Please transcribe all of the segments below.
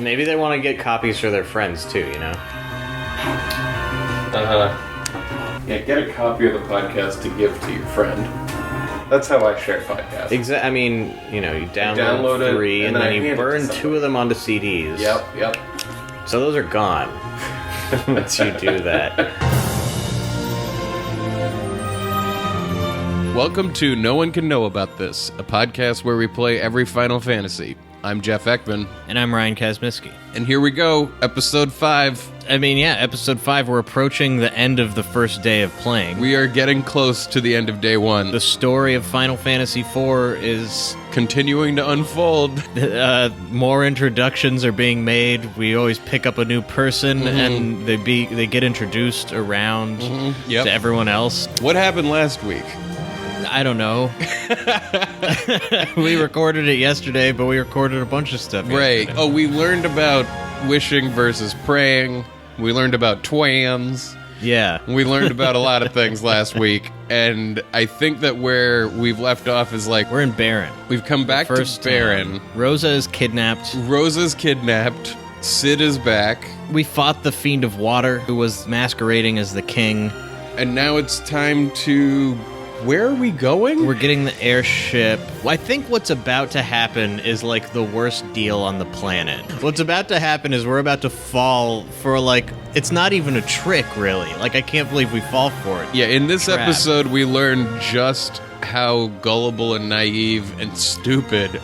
Maybe they want to get copies for their friends, too, you know? Yeah, get a copy of the podcast to give to your friend. That's how I share podcasts. I mean, you know, you download 3, and then you burn 2 of them onto CDs. Yep. So those are gone once you do that. Welcome to No One Can Know About This, a podcast where we play every Final Fantasy. I'm Jeff Ekman. And I'm Ryan Kazmiski. And here we go, episode 5. I mean, yeah, episode 5, we're approaching the end of the first day of playing. We are getting close to the end of day 1. The story of Final Fantasy IV is continuing to unfold. More introductions are being made. We always pick up a new person, and they get introduced around to everyone else. What happened last week? I don't know. We recorded it yesterday, but we recorded a bunch of stuff yesterday. Right. Oh, we learned about wishing versus praying. We learned about twans. Yeah. We learned about a lot of things last week, and I think that where we've left off is like... We're in Baron. We've come back to Baron. Rosa is kidnapped. Rosa's kidnapped. Sid is back. We fought the Fiend of Water, who was masquerading as the king. And now it's time to... Where are we going? We're getting the airship. I think what's about to happen is like the worst deal on the planet. What's about to happen is we're about to fall for like, it's not even a trick really. Like I can't believe we fall for it. Yeah, in this episode we learn just how gullible and naive and stupid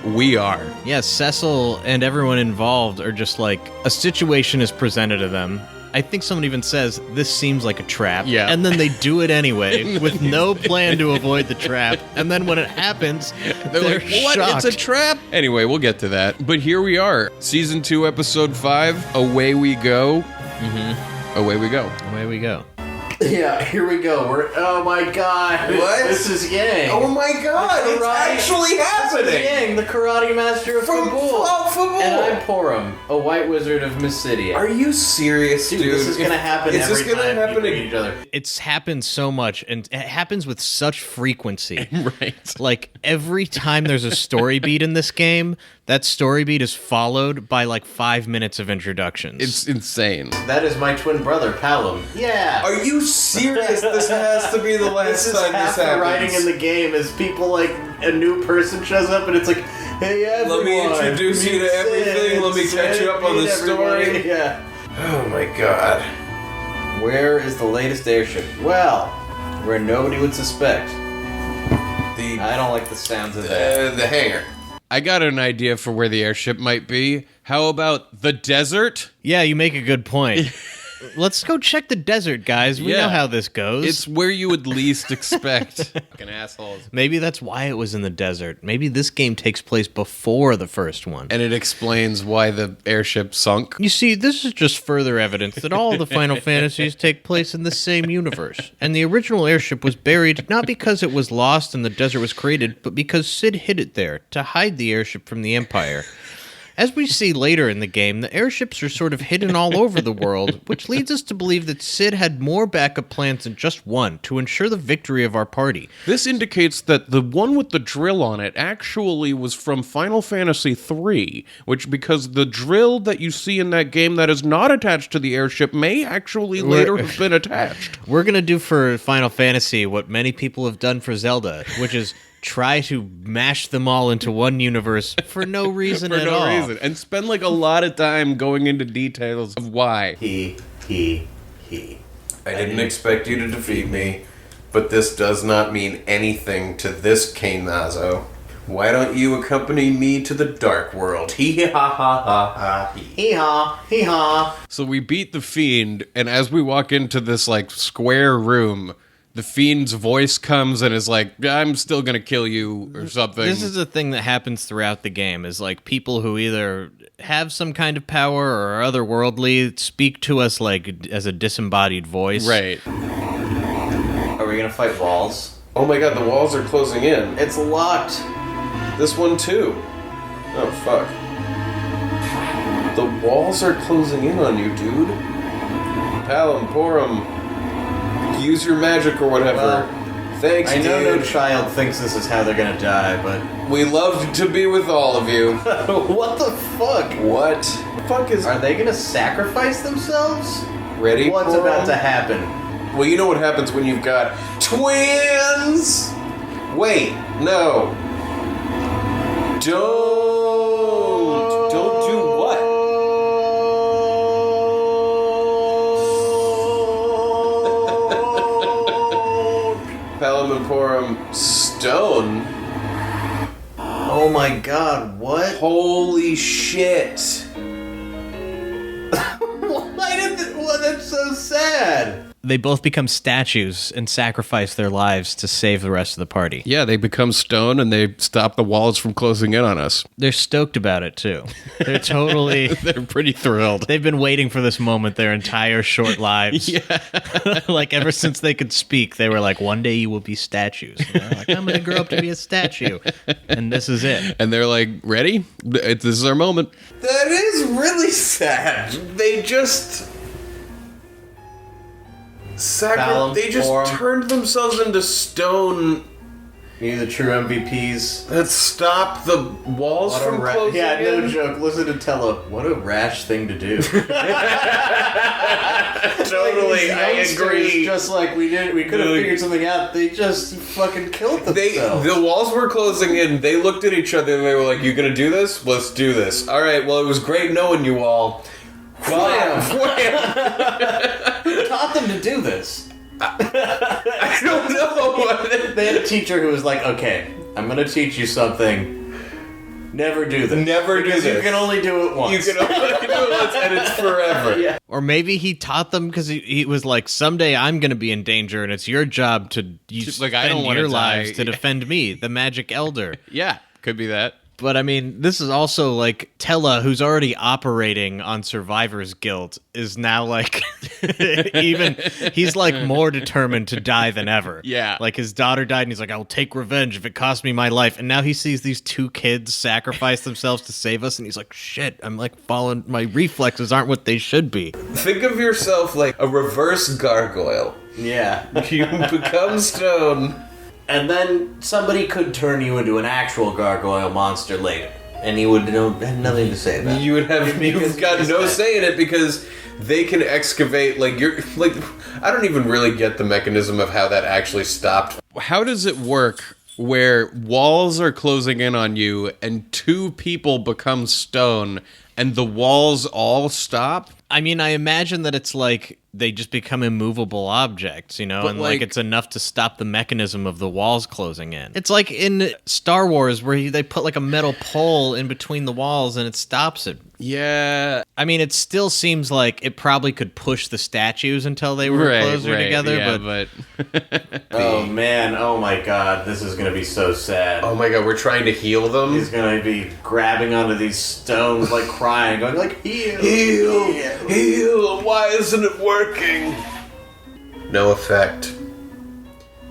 we are. Yeah, Cecil and everyone involved are just like, a situation is presented to them. I think someone even says, this seems like a trap. Yeah. And then they do it anyway, with no plan to avoid the trap. And then when it happens, they're like, what? shocked. It's a trap? Anyway, we'll get to that. But here we are. Season 2, Episode 5. Away we go. Away we go. Away we go. Yeah, here we go. Oh my god. What? This is Yang. Oh my god, it's actually happening! This is Yang, the karate master of Fabul. Fabul! And I'm Porum, a white wizard of Mysidia. Are you serious, dude? This is gonna happen is every this gonna time happen we meet each other. It's happened so much, and it happens with such frequency. Right. Like, every time there's a story beat in this game, that story beat is followed by, like, 5 minutes of introductions. It's insane. That is my twin brother, Palom. Yeah! Are you serious? This has to be the last time this happens. The writing in the game is people, like, a new person shows up and it's like, hey, everyone. Let me introduce you to everything. Let me catch you up on the story. Yeah. Oh my god. Where is the latest airship? Well, where nobody would suspect. I don't like the sounds of that. The hangar. I got an idea for where the airship might be. How about the desert? Yeah, you make a good point. Let's go check the desert, guys. We know how this goes. It's where you would least expect. Fucking assholes. Maybe that's why it was in the desert. Maybe this game takes place before the first one. And it explains why the airship sunk. You see, this is just further evidence that all the Final Fantasies take place in the same universe. And the original airship was buried not because it was lost and the desert was created, but because Sid hid it there to hide the airship from the Empire. As we see later in the game, the airships are sort of hidden all over the world, which leads us to believe that Sid had more backup plans than just one to ensure the victory of our party. This indicates that the one with the drill on it actually was from Final Fantasy III, which because the drill that you see in that game that is not attached to the airship may actually later have been attached. We're going to do for Final Fantasy what many people have done for Zelda, which is try to mash them all into one universe for no reason at all. And spend like a lot of time going into details of why. I didn't expect you to defeat me, but this does not mean anything to this Kainazo. Why don't you accompany me to the Dark World? Hee-ha-ha-ha-ha. Hee-haw, hee-haw. So we beat the Fiend, and as we walk into this like square room, the Fiend's voice comes and is like, I'm still gonna kill you, or something. This is a thing that happens throughout the game, is like people who either have some kind of power or are otherworldly speak to us like as a disembodied voice. Right. Are we gonna fight walls? Oh my god, the walls are closing in. It's locked. This one too. Oh fuck. The walls are closing in on you, dude. Palom, Porum, use your magic or whatever. Thanks, I know dude. no child thinks this is how they're gonna die, but We love to be with all of you. what the fuck? What? The fuck is... Are they gonna sacrifice themselves? Ready What's for about to 'em? happen? Well, you know what happens when you've got twins? Wait, no. Don't do what? Pelamiporum stone? Oh my god, what? Holy shit. Why did that's so sad? They both become statues and sacrifice their lives to save the rest of the party. Yeah, they become stone and they stop the walls from closing in on us. They're stoked about it, too. They're totally... They're pretty thrilled. They've been waiting for this moment their entire short lives. Yeah. Like, ever since they could speak, they were like, one day you will be statues. And they're like, I'm going to grow up to be a statue. And this is it. And they're like, ready? This is our moment. That is really sad. They just... They just Pelamiporum. turned themselves into stone You're the true MVPs. that stopped the walls What a from closing yeah, no in. joke. Listen to Tella. What a rash thing to do. Totally, I agree. Just like we did, we could have figured something out. They just fucking killed themselves. The walls were closing in. They looked at each other and they were like, "You gonna do this? Let's do this." All right. Well, it was great knowing you all. Wham! Wham! Who taught them to do this? I don't know. They had a teacher who was like, "Okay, I'm gonna teach you something. Never do this. Never do because this. You can only do it once. You can only do it once, and it's forever. Yeah. Or maybe he taught them because he was like, someday I'm going to be in danger and it's your job to Like, I don't spend wanna your die. lives to defend me, the magic elder. Yeah, could be that. But I mean, this is also like Tella, who's already operating on Survivor's Guilt, is now like he's like more determined to die than ever. Yeah. Like his daughter died and he's like, I'll take revenge if it costs me my life. And now he sees these two kids sacrifice themselves to save us and he's like, shit, I'm like falling, my reflexes aren't what they should be. Think of yourself like a reverse gargoyle. Yeah. You become stone. And then somebody could turn you into an actual gargoyle monster later, and you would have nothing to say about it. You would have you've got no say in it because they can excavate like you're like I don't even really get the mechanism of how that actually stopped. How does it work where walls are closing in on you and two people become stone and the walls all stop? I mean, I imagine that it's like they just become immovable objects, you know, But and like it's enough to stop the mechanism of the walls closing in. It's like in Star Wars where they put like a metal pole in between the walls and it stops it. Yeah. I mean, it still seems like it probably could push the statues until they were closer together, yeah, but Oh man, oh my god, this is gonna be so sad. Oh my god, we're trying to heal them. He's gonna be grabbing onto these stones, like crying, going like, heal, Heal! Heal! Why isn't it working? No effect.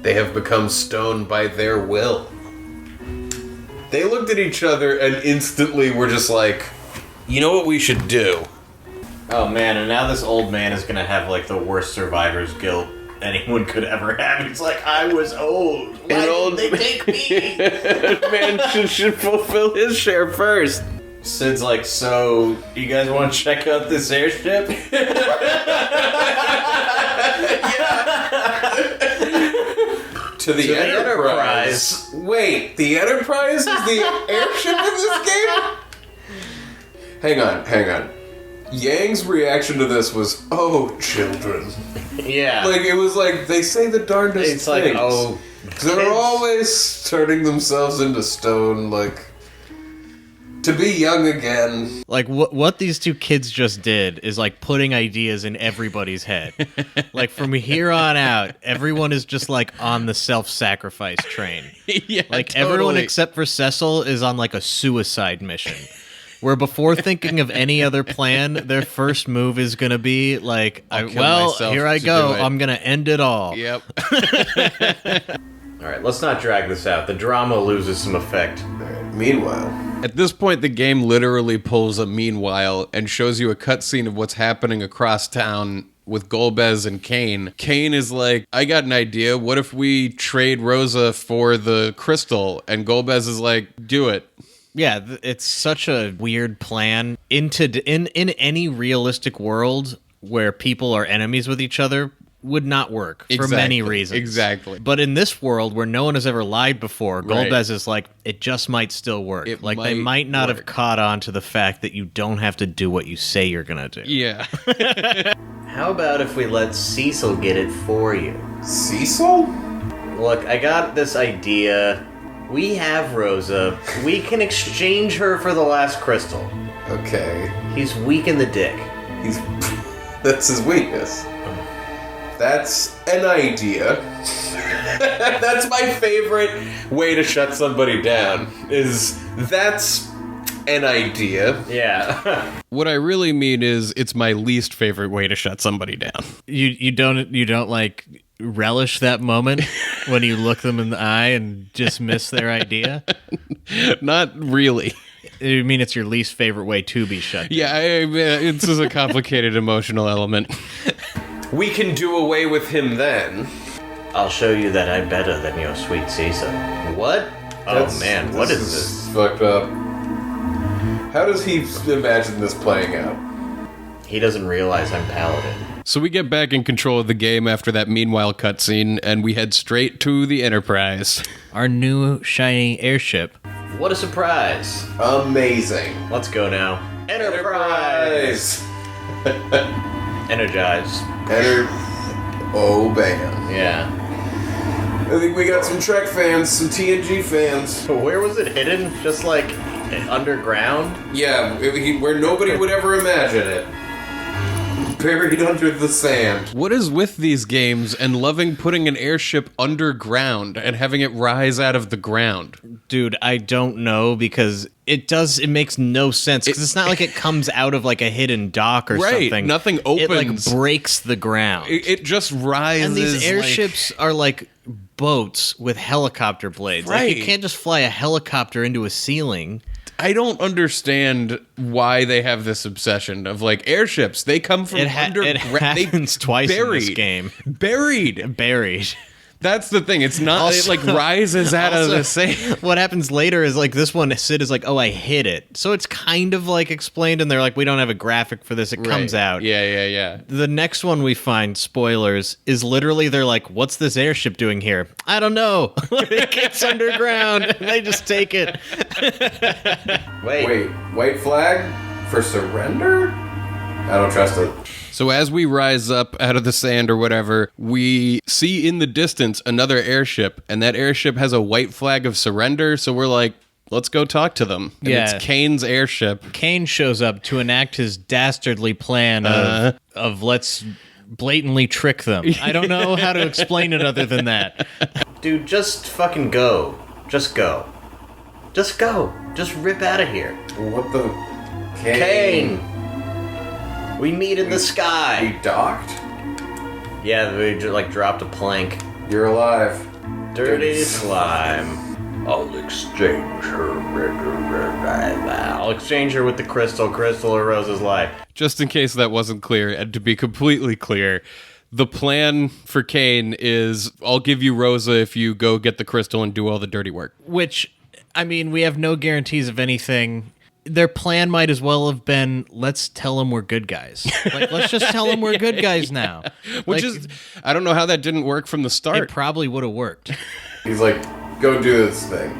They have become stone by their will. They looked at each other and instantly were just like, you know what we should do? Oh man, and now this old man is gonna have like the worst survivor's guilt anyone could ever have. He's like, I was old. Why old didn't they take me? Man should fulfill his share first. Sid's like, so, you guys want to check out this airship? To the Enterprise. Wait, the Enterprise is the airship in this game? Hang on. Yang's reaction to this was, oh, children. Yeah. Like, it was like, they say the darndest It's like, things. oh, They're kids. always turning themselves into stone, like, to be young again. like what these two kids just did is like putting ideas in everybody's head. Like from here on out, everyone is just like on the self-sacrifice train. Yeah, Like everyone except for Cecil is on like a suicide mission. Where before thinking of any other plan, their first move is going to be like, I'll kill well, myself here I to go. do it." I'm going to end it all. Yep. Alright, let's not drag this out. The drama loses some effect. Meanwhile, At this point, the game literally pulls a meanwhile and shows you a cutscene of what's happening across town with Golbez and Kane. Kane is like, I got an idea. What if we trade Rosa for the crystal? And Golbez is like, do it. Yeah, it's such a weird plan. In any realistic world where people are enemies with each other, would not work for many reasons. Exactly. But in this world where no one has ever lied before, Right. Golbez is like, it just might still work. It Like, they might might not work. have caught on to the fact that you don't have to do what you say you're going to do. Yeah. How about if we let Cecil get it for you? Cecil? Look, I got this idea. We have Rosa. We can exchange her for the last crystal. Okay. He's weak in the dick. He's... That's his weakness. That's an idea. That's my favorite way to shut somebody down. That's an idea. Yeah. What I really mean is it's my least favorite way to shut somebody down. You don't like relish that moment when you look them in the eye and dismiss their idea? Not really. I mean, it's your least favorite way to be shut down. Yeah, it's just a complicated emotional element. We can do away with him then. I'll show you that I'm better than your sweet Cecil. What? Oh man, what is this? Fucked up. How does he imagine this playing out? He doesn't realize I'm Paladin. So we get back in control of the game after that meanwhile cutscene, and we head straight to the Enterprise. Our new shiny airship. What a surprise. Amazing. Let's go now. Enterprise! Energize. Oh, bam. Yeah. I think we got some Trek fans, some TNG fans. Where was it hidden? Just like underground? Yeah, where nobody would ever imagine it. Buried under the sand. What is with these games and loving putting an airship underground and having it rise out of the ground? Dude, I don't know, because it makes no sense, because it's not like it comes out of like a hidden dock or Right, something. nothing It like opens. breaks the ground. It just rises. And these like- airships are like boats with helicopter blades. Like, Right. you can't just fly a helicopter into a ceiling. I don't understand why they have this obsession of like airships. They come from It underground. happens twice in this game. Buried. Buried. That's the thing. It's not Also- it like rises out of also, the sand. What happens later is like this one, Sid is like, oh, I hit it. So it's kind of like explained, and they're like, we don't have a graphic for this. It comes Right. out. Yeah. The next one we find, spoilers, is literally they're like, what's this airship doing here? I don't know. It's underground. And they just take it. Wait, white flag? For surrender? I don't trust it. So as we rise up out of the sand or whatever, we see in the distance another airship, and that airship has a white flag of surrender. So we're like, let's go talk to them. And Yeah. it's Kane's airship. Kane shows up to enact his dastardly plan of let's blatantly trick them. I don't know how to explain it other than that. Dude, just fucking go. Just go. Just go. Just rip out of here. What the... Kane! We meet in the We sky. docked? Yeah, we just like dropped a plank. You're alive. Dirty slime. I'll exchange her. I'll exchange her with the crystal. Crystal or Rosa's life. Just in case that wasn't clear, and to be completely clear, the plan for Kane is I'll give you Rosa if you go get the crystal and do all the dirty work. Which, I mean, we have no guarantees of anything. Their plan might as well have been, let's tell them we're good guys. Like, let's just tell them we're good guys now. Which Like, is, I don't know how that didn't work from the it start. probably would have worked. He's like, go do this thing.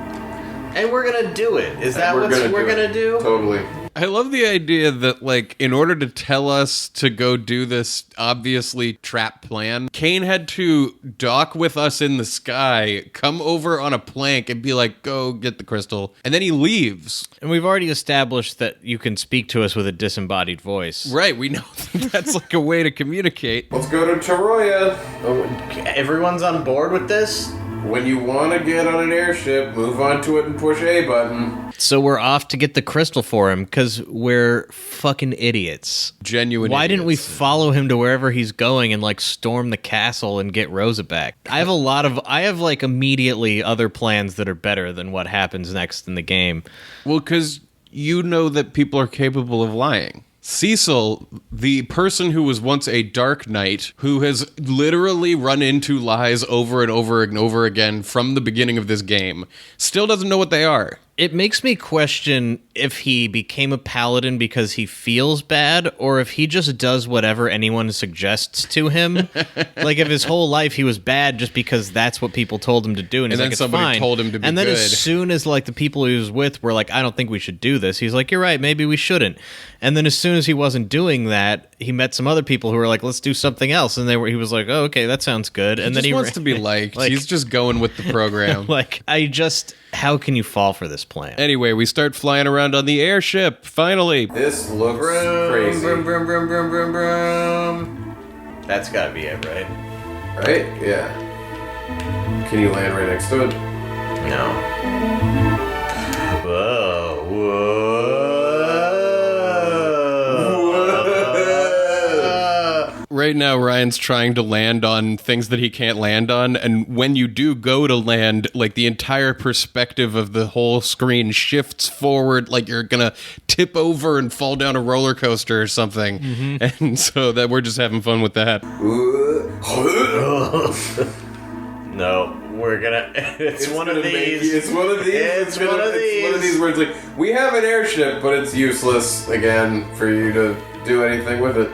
And we're gonna do it. Is that what we're gonna do? Totally. I love the idea that, like, in order to tell us to go do this obviously trap plan, Kane had to dock with us in the sky, come over on a plank, and be like, go get the crystal. And then he leaves. And we've already established that you can speak to us with a disembodied voice. Right, we know that's like a way to communicate. Let's go to Taroya. Oh, everyone's on board with this? When you want to get on an airship, move onto it and push A button. So we're off to get the crystal for him because we're fucking idiots. Genuine Why didn't we idiots. follow him to wherever he's going and like storm the castle and get Rosa back? I have like immediately other plans that are better than what happens next in the game. Well, because you know that people are capable of lying. Cecil, the person who was once a Dark Knight, who has literally run into lies over and over and over again from the beginning of this game, still doesn't know what they are. It makes me question if he became a paladin because he feels bad, or if he just does whatever anyone suggests to him. Like, if his whole life he was bad just because that's what people told him to do, and he's then like, it's somebody fine. told him to be And then good. as soon as, like, the people he was with were like, I don't think we should do this, he's like, you're right, maybe we shouldn't. And then as soon as he wasn't doing that, he met some other people who were like, let's do something else. And he was like, oh, okay, that sounds good. And He then just wants to be liked. like- He's just going with the program. how can you fall for this plan? Anyway, we start flying around on the airship, finally. This looks crazy. Brum, brum, brum, brum, brum, brum. That's gotta be it, right? Right? Yeah. Can you land right next to it? No. Whoa, whoa. Right now, Ryan's trying to land on things that he can't land on, and when you do go to land, like, the entire perspective of the whole screen shifts forward, like you're gonna tip over and fall down a roller coaster or something. And so that we're just having fun with that. No, we're gonna. It's one of these. It's one of these. It's one of these. One of these where it's like, we have an airship, but it's useless, again, for you to do anything with it.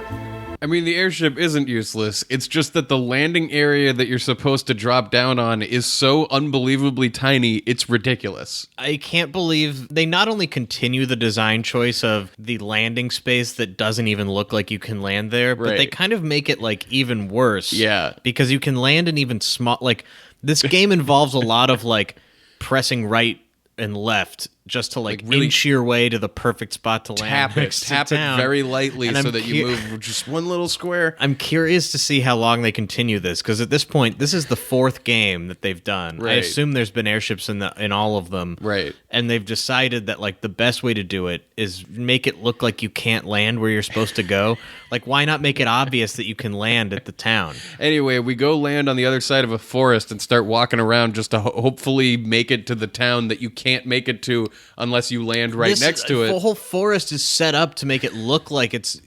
I mean, the airship isn't useless. It's just that the landing area that you're supposed to drop down on is so unbelievably tiny, it's ridiculous. I can't believe they not only continue the design choice of the landing space that doesn't even look like you can land there, but Right. they kind of make it like even worse. Yeah. Because you can land in even small, like, this game involves a lot of like pressing right and left just to like really inch your way to the perfect spot to land. Tap it very lightly And so I'm that you move just one little square. I'm curious to see how long they continue this, because at this point, this is the fourth game that they've done. I Right. assume there's been airships in all of them, Right. And they've decided that like the best way to do it is make it look like you can't land where you're supposed to go. Like, why not make it obvious that you can land at the town? Anyway, we go land on the other side of a forest and start walking around just to hopefully make it to the town that you can't make it to unless you land right next to The it. whole forest is set up to make it look like it's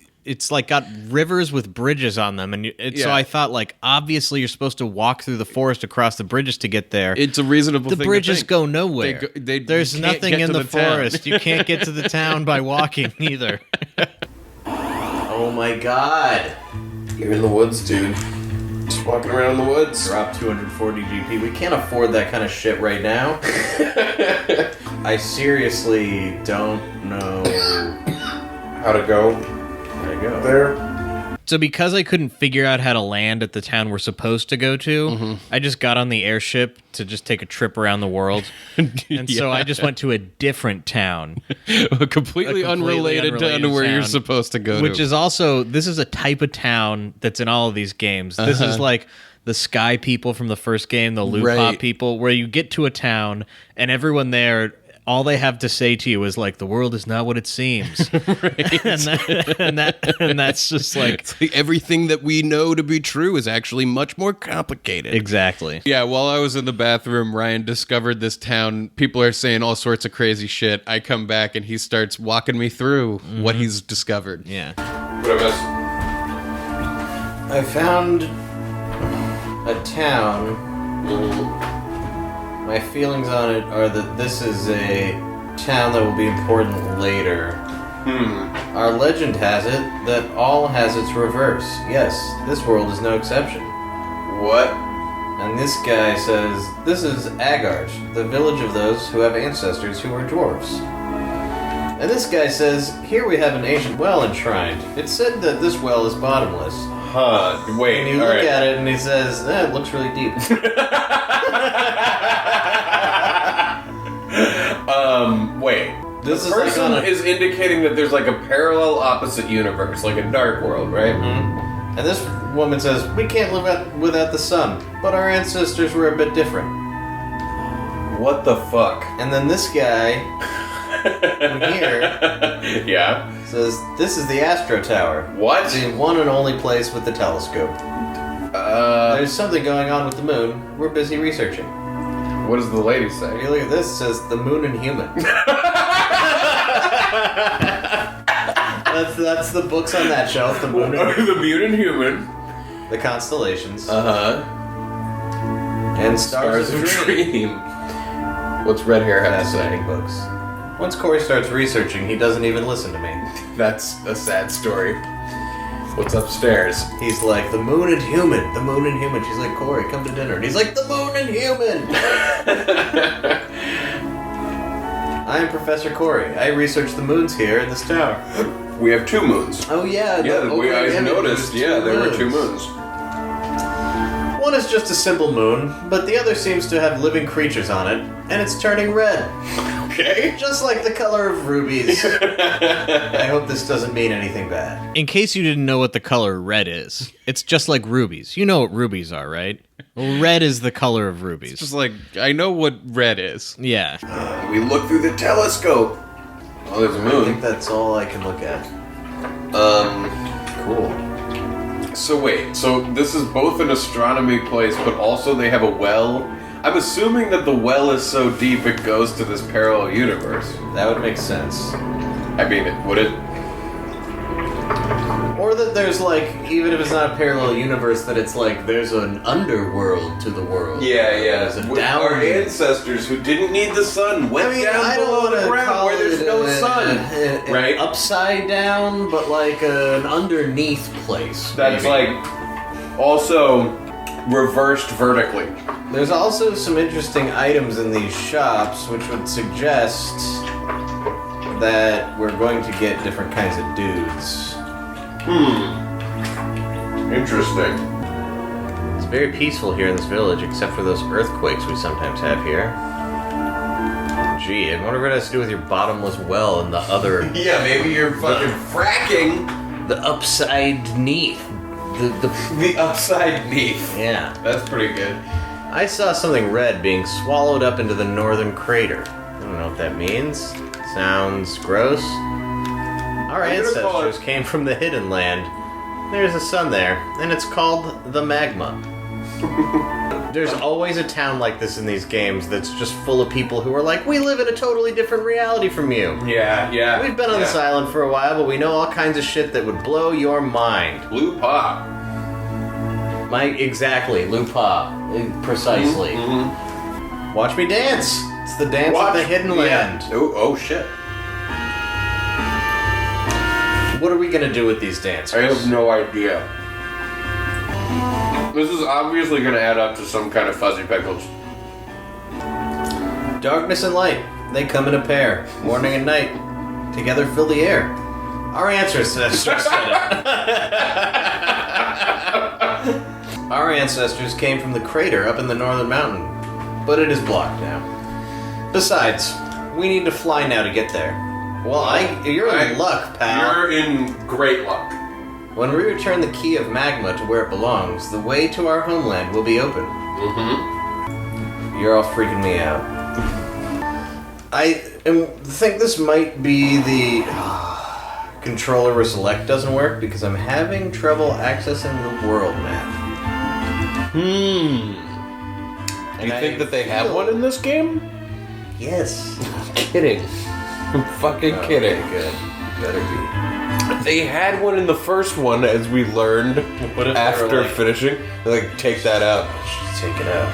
like got rivers with bridges on them, and so Yeah. I thought, like, obviously you're supposed to walk through the forest across the bridges to get there. It's a reasonable The thing bridges to think. go nowhere. There's you can't nothing get in to the town. forest. You can't get to the town by walking either. Oh my god. You're in the woods, dude. Just walking around in the woods. Drop 240 GP. We can't afford that kind of shit right now. I seriously don't know How to go how to go. there? So because I couldn't figure out how to land at the town we're supposed to go to, I just got on the airship to just take a trip around the world. And so I just went to a different town. completely unrelated to unrelated where you're town, supposed to go Which to. is also, this is a type of town that's in all of these games. This is like the Sky people from the first game, the Loot Right. Hop people, where you get to a town and everyone there, all they have to say to you is like, the world is not what it seems. and that's just like, It's like everything that we know to be true is actually much more complicated. exactly. Yeah, while I was in the bathroom, Ryan discovered this town. People are saying all sorts of crazy shit. I come back and he starts walking me through what he's discovered. Yeah. What I miss? I found a town. My feelings on it are that this is a town that will be important later. Our legend has it that all has its reverse. Yes, this world is no exception. What? And this guy says, this is Agard, the village of those who have ancestors who are dwarves. And this guy says, here we have an ancient well enshrined. It's said that this well is bottomless. Huh. Wait. And you look at it and he says, it looks really deep. Wait. This The is like person on a- is indicating that there's like a parallel opposite universe, like a dark world, right? And this woman says, we can't live without the sun, but our ancestors were a bit different. What the fuck? And then this guy here Yeah. says, this is the Astro Tower. What? The one and only place with the telescope. There's something going on with the moon. We're busy researching. What does the lady If say? you look at this, it says the moon and human. That's the books on that shelf. The moon, and The mutant human. the constellations, Uh-huh. and stars of Dream. What's red hair have to say? Fascinating books. Once Corey starts researching, he doesn't even listen to me. That's a sad story. What's upstairs? He's like, the moon and human, the moon and human. She's like, Corey, come to dinner. And he's like, the moon and human. I am Professor Corey. I research the moons here in this tower. We have 2 moons. Oh yeah, Yeah, the we overhead guys image noticed. was Yeah, there were 2 moons. moons. One is just a simple moon, but the other seems to have living creatures on it, and it's turning red. Okay. Just like the color of rubies. I hope this doesn't mean anything bad. In case you didn't know what the color red is, it's just like rubies. You know what rubies are, right? Well, red is the color of rubies. Just like, I know what red is. Yeah. We look through the telescope. Oh, there's a I moon. think that's all I can look at. Cool. So wait, so this is both an astronomy place, but also they have a well? I'm assuming that the well is so deep it goes to this parallel universe. That would make sense. I mean, would it? Or that there's like, even if it's not a parallel universe, that it's like there's an underworld to the world. There's a down. Our ancestors who didn't need the sun went down below the ground where there's no sun. Right? Upside down, but like an underneath place. That's maybe. like also reversed vertically. There's also some interesting items in these shops, which would suggest that we're going to get different kinds of dudes. Interesting. It's very peaceful here in this village, except for those earthquakes we sometimes have here. Gee, I wonder what it has to do with your bottomless well and the other... Yeah, maybe you're fucking fracking the upside neath. the upside neath. Yeah. That's pretty good. I saw something red being swallowed up into the northern crater. I don't know what that means. Sounds gross. Our I'm gonna call ancestors came from the hidden land. There's a sun there, and it's called the magma. There's always a town like this in these games that's just full of people who are like, we live in a totally different reality from you. Yeah. We've been on this island for a while, but we know all kinds of shit that would blow your mind. Blue pop. Exactly, Lupa. Precisely. Mm-hmm. Watch me dance. It's the dance of the hidden land. Oh shit. What are we gonna do with these dancers? I have no idea. This is obviously gonna add up to some kind of fuzzy pickles. Darkness and light, they come in a pair. Morning and night, together fill the air. Our ancestors said it. Our ancestors came from the crater up in the northern mountain, but it is blocked now. Besides, we need to fly now to get there. Well, you're in luck, pal. You're in great luck. When we return the key of magma to where it belongs, the way to our homeland will be open. Mm-hmm. You're all freaking me out. I think this might be the controller where select doesn't work because I'm having trouble accessing the world map. Do you think that they have one in this game? Yes. Kidding. I'm fucking kidding. Okay, good. Better be. They had one in the first one, as we learned What if they after were like, finishing. They're like, take that out. Just take it out.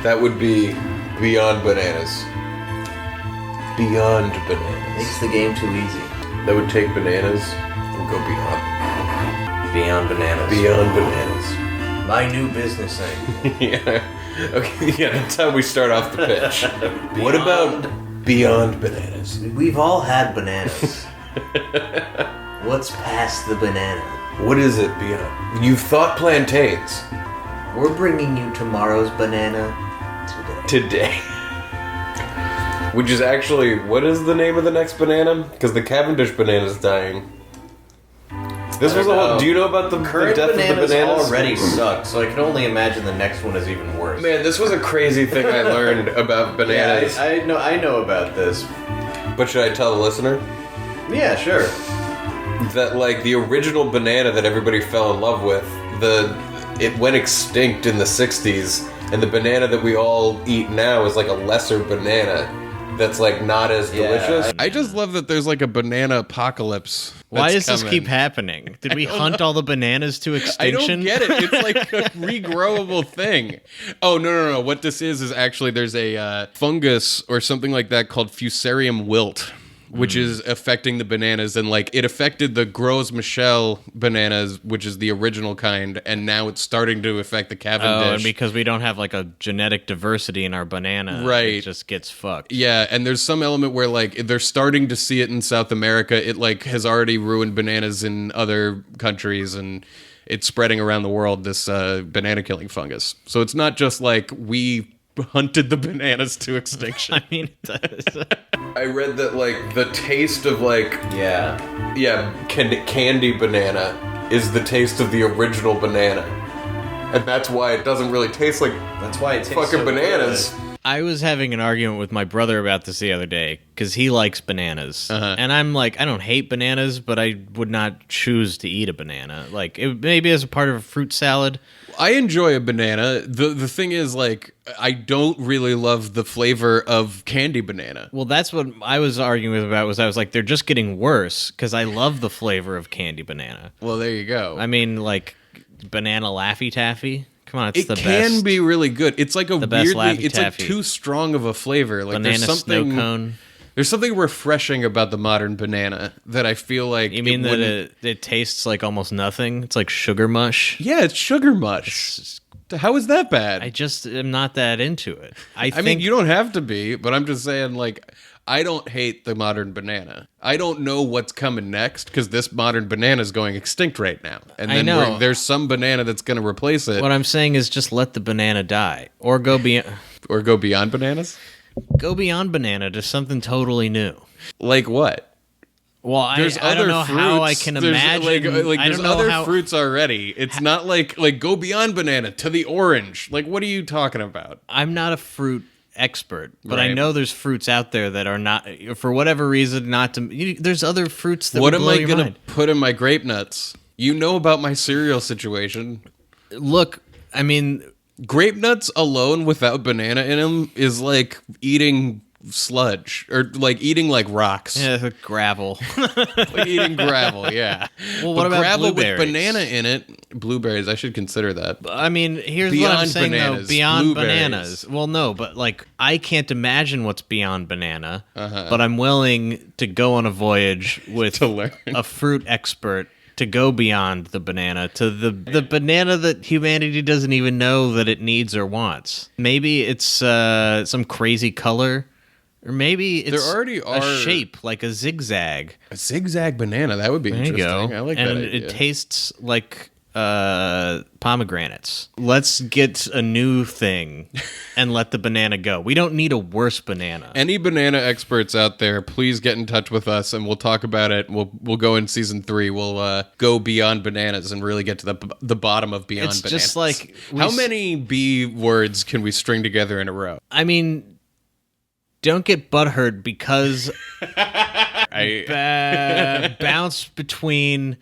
That would be beyond bananas. Beyond bananas. Makes the game too easy. That would take bananas and go beyond. Beyond bananas. Beyond bananas. My new business name. Yeah. Okay, yeah, that's how we start off the pitch. What about beyond bananas? We've all had bananas. What's past the banana? What is it beyond? You've thought plantains. We're bringing you tomorrow's banana Today. Which is actually, what is the name of the next banana? Because the Cavendish banana is dying. This was a whole. Do you know about the Current death bananas, of the bananas? already suck, so I can only imagine the next one is even worse. Man, this was a crazy thing I learned about bananas. Yeah, I know about this. But should I tell the listener? Yeah, sure. That like the original banana that everybody fell in love with, it went extinct in the 60s, and the banana that we all eat now is like a lesser banana. that's like not as delicious. I just love that there's like a banana apocalypse. Why that's does this keep coming. happening? Did we hunt all the bananas to I extinction? don't get it. It's like a regrowable thing. Oh, no. What this is actually there's a fungus or something like that called Fusarium wilt, which is affecting the bananas. And like it affected the Gros Michel bananas, which is the original kind. And now it's starting to affect the Cavendish. Oh, and because we don't have like a genetic diversity in our banana, Right. it just gets fucked. Yeah, and there's some element where like they're starting to see it in South America. It like has already ruined bananas in other countries, and it's spreading around the world, this banana killing fungus. So it's not just like we hunted the bananas to extinction. I mean, it does. I read that like the taste of like Yeah. candy banana is the taste of the original banana, and that's why it doesn't really taste like That's why it tastes fucking so bananas. good. I was having an argument with my brother about this the other day because he likes bananas. And I'm like, I don't hate bananas, but I would not choose to eat a banana. Like, maybe as a part of a fruit salad. I enjoy a banana. The thing is, like, I don't really love the flavor of candy banana. Well, that's what I was arguing about. I was like, they're just getting worse because I love the flavor of candy banana. Well, there you go. I mean, like, banana Laffy Taffy. Come on, it's it the can best. be really good. It's like a The best weirdly, Laffy it's like Taffy. too strong of a flavor. Like Banana there's something, snow cone. there's something refreshing about the modern banana that I feel like. You mean that wouldn't- it tastes like almost nothing? It's like sugar mush. Yeah, it's sugar mush. How is that bad? I just am not that into it. I I think mean, you don't have to be, but I'm just saying, like, I don't hate the modern banana. I don't know what's coming next because this modern banana is going extinct right now, and I then know. there's some banana that's going to replace it, what I'm saying is just let the banana die, or go beyond. or go beyond bananas. Go beyond banana to something totally new. Like what? Well, I don't know how I can There's, imagine. Like I there's don't know other how. fruits already. It's not like go beyond banana to the orange. Like, what are you talking about? I'm not a fruit expert, but I Right. know there's fruits out there that are not, for whatever reason, not to. There's other fruits that. What would am blow I your gonna mind. put in my grape nuts? You know about my cereal situation. Look? I mean, Grape nuts alone without banana in them is like eating sludge or like eating like rocks. yeah, gravel. Like eating gravel, yeah. Well, what But about gravel blueberries? with banana in it? Blueberries, I should consider that. I mean, here's what I'm Beyond saying bananas, though. Beyond blueberries. bananas. Well, no, but like I can't imagine what's beyond banana. But I'm willing to go on a voyage with To learn. a fruit expert to go beyond the banana to the banana that humanity doesn't even know that it needs or wants. Maybe it's some crazy color. Or maybe it's already a are- shape like a zigzag. A zigzag banana, that would be There you interesting. go. I like and that idea. it tastes like pomegranates. Let's get a new thing and let the banana go. We don't need a worse banana. Any banana experts out there, please get in touch with us and we'll talk about it. We'll go in season 3. We'll go beyond bananas and really get to the bottom of beyond It's bananas. just like how many B words can we string together in a row? I mean, don't get butthurt because bounce between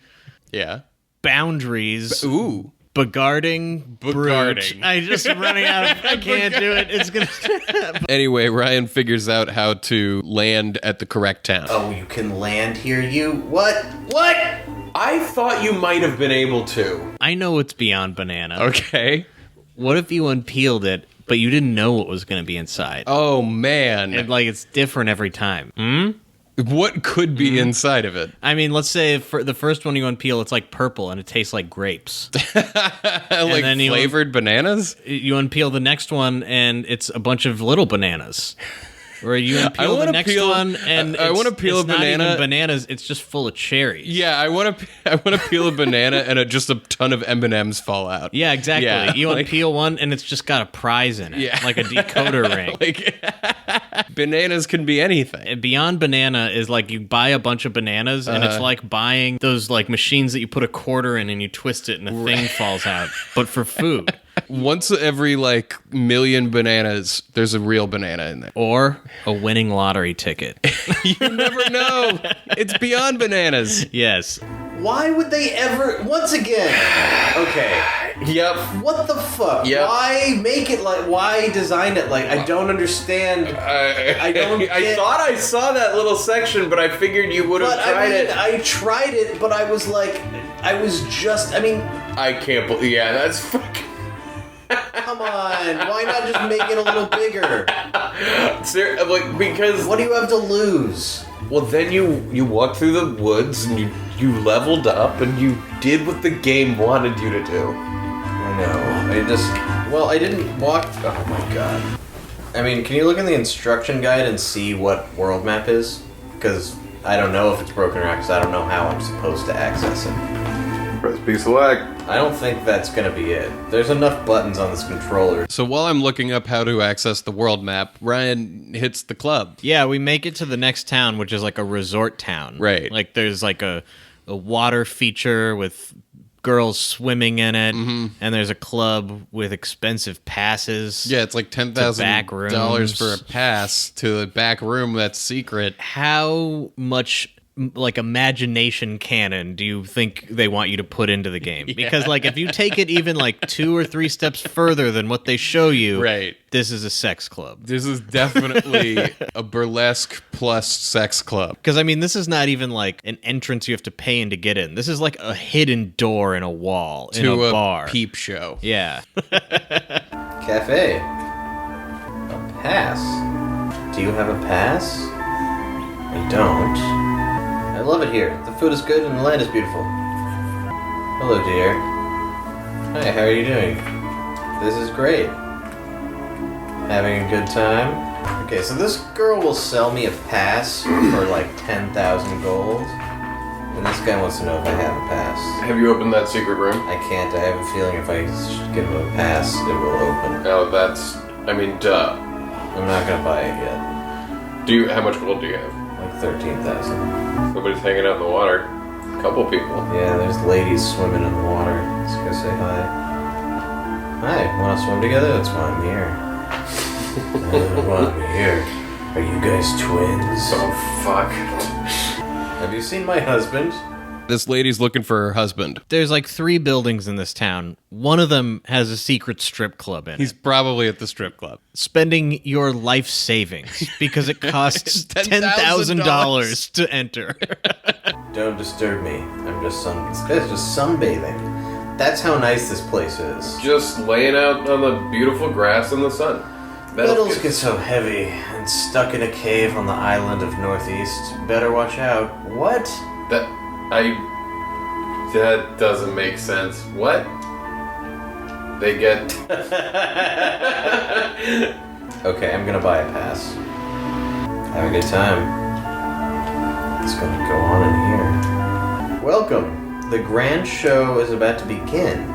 Yeah. boundaries. Ooh. Begarding, Begarding. brute. I just am running out of. I can't do it. It's gonna. Anyway, Ryan figures out how to land at the correct town. Oh, you can land here, you? What? What? I thought you might have been able to. I know it's beyond banana. Okay. What if you unpeeled it, but you didn't know what was going to be inside? Oh, man. And like it's different every time. What could be inside of it? I mean, let's say for the first one you unpeel, it's like purple and it tastes like grapes. Like then you- flavored bananas? You unpeel the next one and it's a bunch of little bananas. Or you unpeel the wanna next peel- one and I wanna peel it's a not banana- even bananas. It's just full of cherries. Yeah, I want to peel a banana and just a ton of M&Ms fall out. Yeah, exactly. Yeah, You like- unpeel one and it's just got a prize in it, Yeah. like a decoder ring. Like bananas can be anything. And Beyond Banana is like you buy a bunch of bananas and it's like buying those like machines that you put a quarter in and you twist it and a thing falls out, but for food. Once every like million bananas, there's a real banana in there. Or a winning lottery ticket. You never know. It's beyond bananas. Yes. Why would they ever... Once again... Okay. Yep. What the fuck? Yep. Why make it like... Why design it like... I don't understand. I don't I get- thought I saw that little section, but I figured you would have But tried it. I tried it, but I was like... I was just... I mean... I can't believe... Yeah, that's fucking... Come on. Why not just make it a little bigger? Like, because... What do you have to lose? Well, then you walked through the woods, and you leveled up, and you did what the game wanted you to do. I know. I just... Well, I didn't walk... Oh my god. I mean, can you look in the instruction guide and see what world map is? Because I don't know if it's broken or not, because I don't know how I'm supposed to access it. Press B select. I don't think that's gonna be it. There's enough buttons on this controller. So while I'm looking up how to access the world map, Ryan hits the club. Yeah, we make it to the next town, which is like a resort town. Right. Like there's like a water feature with girls swimming in it, and there's a club with expensive passes. Yeah, it's like $10,000 for a pass to a back room that's secret. How much like imagination canon do you think they want you to put into the game? Because like if you take it even like 2 or 3 steps further than what they show you, Right. this is a sex club. This is definitely a burlesque plus sex club. Because I mean, this is not even like an entrance you have to pay in to get in. This is like a hidden door in a wall in To a bar. peep show. Yeah. Cafe. A pass. Do you have a pass? I don't. I love it here. The food is good and the land is beautiful. Hello, dear. Hi, how are you doing? This is great. Having a good time? Okay, so this girl will sell me a pass for like 10,000 gold. And this guy wants to know if I have a pass. Have you opened that secret room? I can't. I have a feeling if I give him a pass, it will open. No, that's... I mean, duh. I'm not gonna buy it yet. How much gold do you have? Like 13,000. Nobody's hanging out in the water. A couple people. Yeah, there's ladies swimming in the water. Let's go say hi. Hi, wanna swim together? That's why I'm here. That's why I'm here. Are you guys twins? Oh, fuck. Have you seen my husband? This lady's looking for her husband. There's like 3 buildings in this town. One of them has a secret strip club in He's it. probably at the strip club. Spending your life savings because it costs $10,000 to enter. Don't disturb me. I'm just sunbathing. That's how nice this place is. Just laying out on the beautiful grass in the sun. Metals get so heavy and stuck in a cave on the island of Northeast. Better watch out. What? That doesn't make sense. What? They get... Okay, I'm gonna buy a pass. Have a good time. What's gonna go on in here? Welcome. The grand show is about to begin.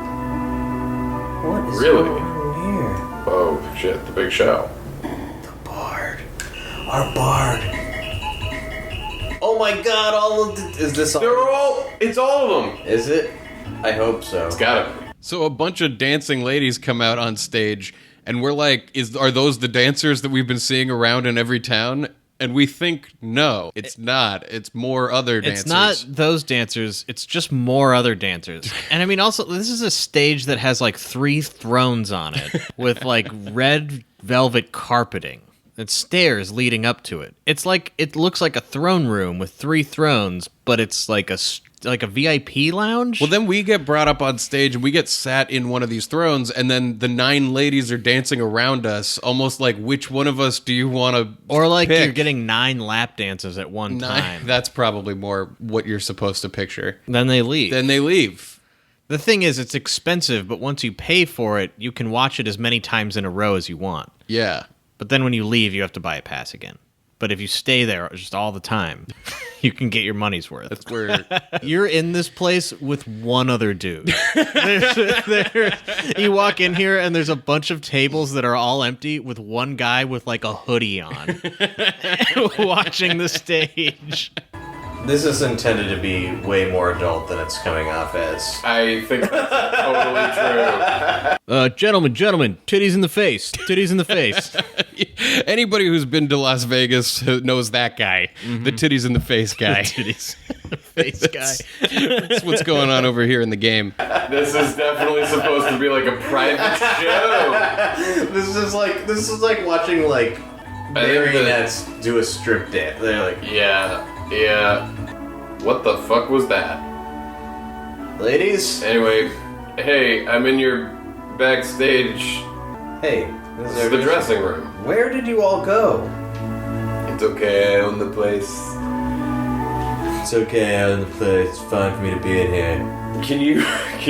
What is Really? going on in here? Oh, shit, the big show. The bard. Our bard. Oh my god, all of the... Is this all... It's all of them. Is it? I hope so. It's gotta be. So a bunch of dancing ladies come out on stage, and we're like, are those the dancers that we've been seeing around in every town? And we think, no, it's not. It's more other dancers. It's not those dancers. It's just more other dancers. And I mean, also, this is a stage that has like 3 thrones on it with like red velvet carpeting and stairs leading up to it. It's like, it looks like a throne room with 3 thrones, but it's like a VIP lounge. Well, then we get brought up on stage and we get sat in one of these thrones, and then the 9 ladies are dancing around us, almost like, which one of us do you want to Or like pick? you're getting 9 lap dances at one time. That's probably more what you're supposed to picture. Then they leave. Then they leave. The thing is, it's expensive, but once you pay for it, you can watch it as many times in a row as you want. Yeah. But then when you leave, you have to buy a pass again. But if you stay there just all the time, you can get your money's worth. That's where You're in this place with one other dude. You walk in here and there's a bunch of tables that are all empty with one guy with like a hoodie on watching the stage. This is intended to be way more adult than it's coming off as. I think that's totally true. Gentlemen, titties in the face. Titties in the face. anybody who's been to Las Vegas knows that guy, the titties in the face guy. Titties. Face guy. That's what's going on over here in the game. This is definitely supposed to be like a private show. This is like watching like marionettes do a strip dance. They're like, Yeah. What the fuck was that? ladies, Anyway, hey, I'm in your backstage. hey, This is the dressing room. Where did you all go? It's okay, I own the place. It's okay, I own the place. It's fine for me to be in here. Can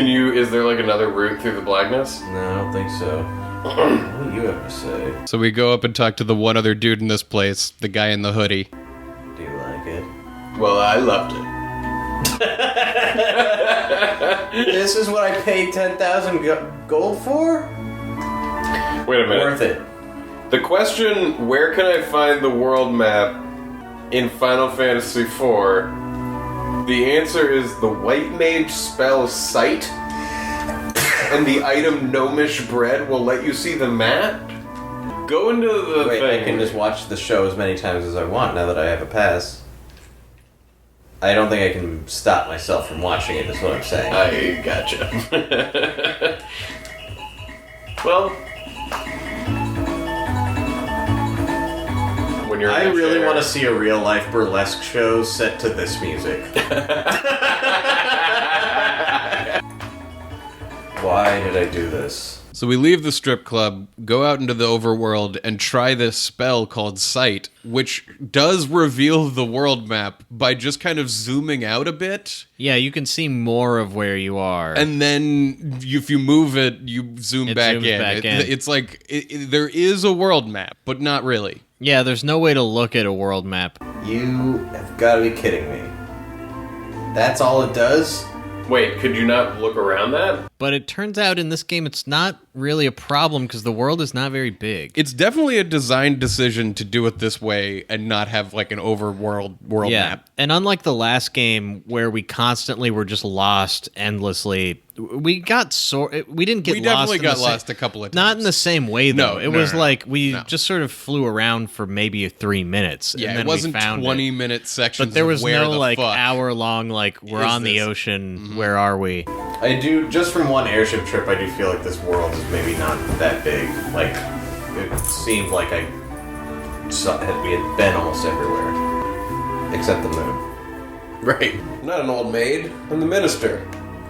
you, is there like another route through the blackness? No, I don't think so. What do you have to say? So we go up and talk to the one other dude in this place, the guy in the hoodie. Do you like it? Well, I loved it. This is what I paid 10,000 gold for? Wait a minute. Worth it. The question, where can I find the world map in Final Fantasy IV? The answer is the white mage spell Sight, and the item Gnomish Bread will let you see the map? Go into the Wait, thing. I can just watch the show as many times as I want now that I have a pass. I don't think I can stop myself from watching it, is what I'm saying. I gotcha. Well, when you're I in a really chair- want to see a real-life burlesque show set to this music. Why did I do this? So we leave the strip club, go out into the overworld, and try this spell called Sight, which does reveal the world map by just kind of zooming out a bit. Yeah, you can see more of where you are. And then if you move it, you zoom It back zooms in. back in. It's like, there is a world map, but not really. Yeah, there's no way to look at a world map. You have got to be kidding me. That's all it does? Wait, could you not look around that? But it turns out in this game it's not really a problem because the world is not very big. It's definitely a design decision to do it this way and not have like an overworld world map. And unlike the last game where we constantly were just lost endlessly, we got we didn't get We lost. definitely in got the lost a couple of times. Not in the same way though. No, It no, was no, like we no. just sort of flew around for maybe 3 minutes. Yeah, and then it wasn't we found 20-minute sections. But there was of where no the like fuck hour-long like we're is on the this? ocean. Where are we? I do, just from one airship trip, I do feel like this world is maybe not that big. Like, it seemed like we had been almost everywhere. Except the moon. Right. I'm not an old maid. I'm the minister.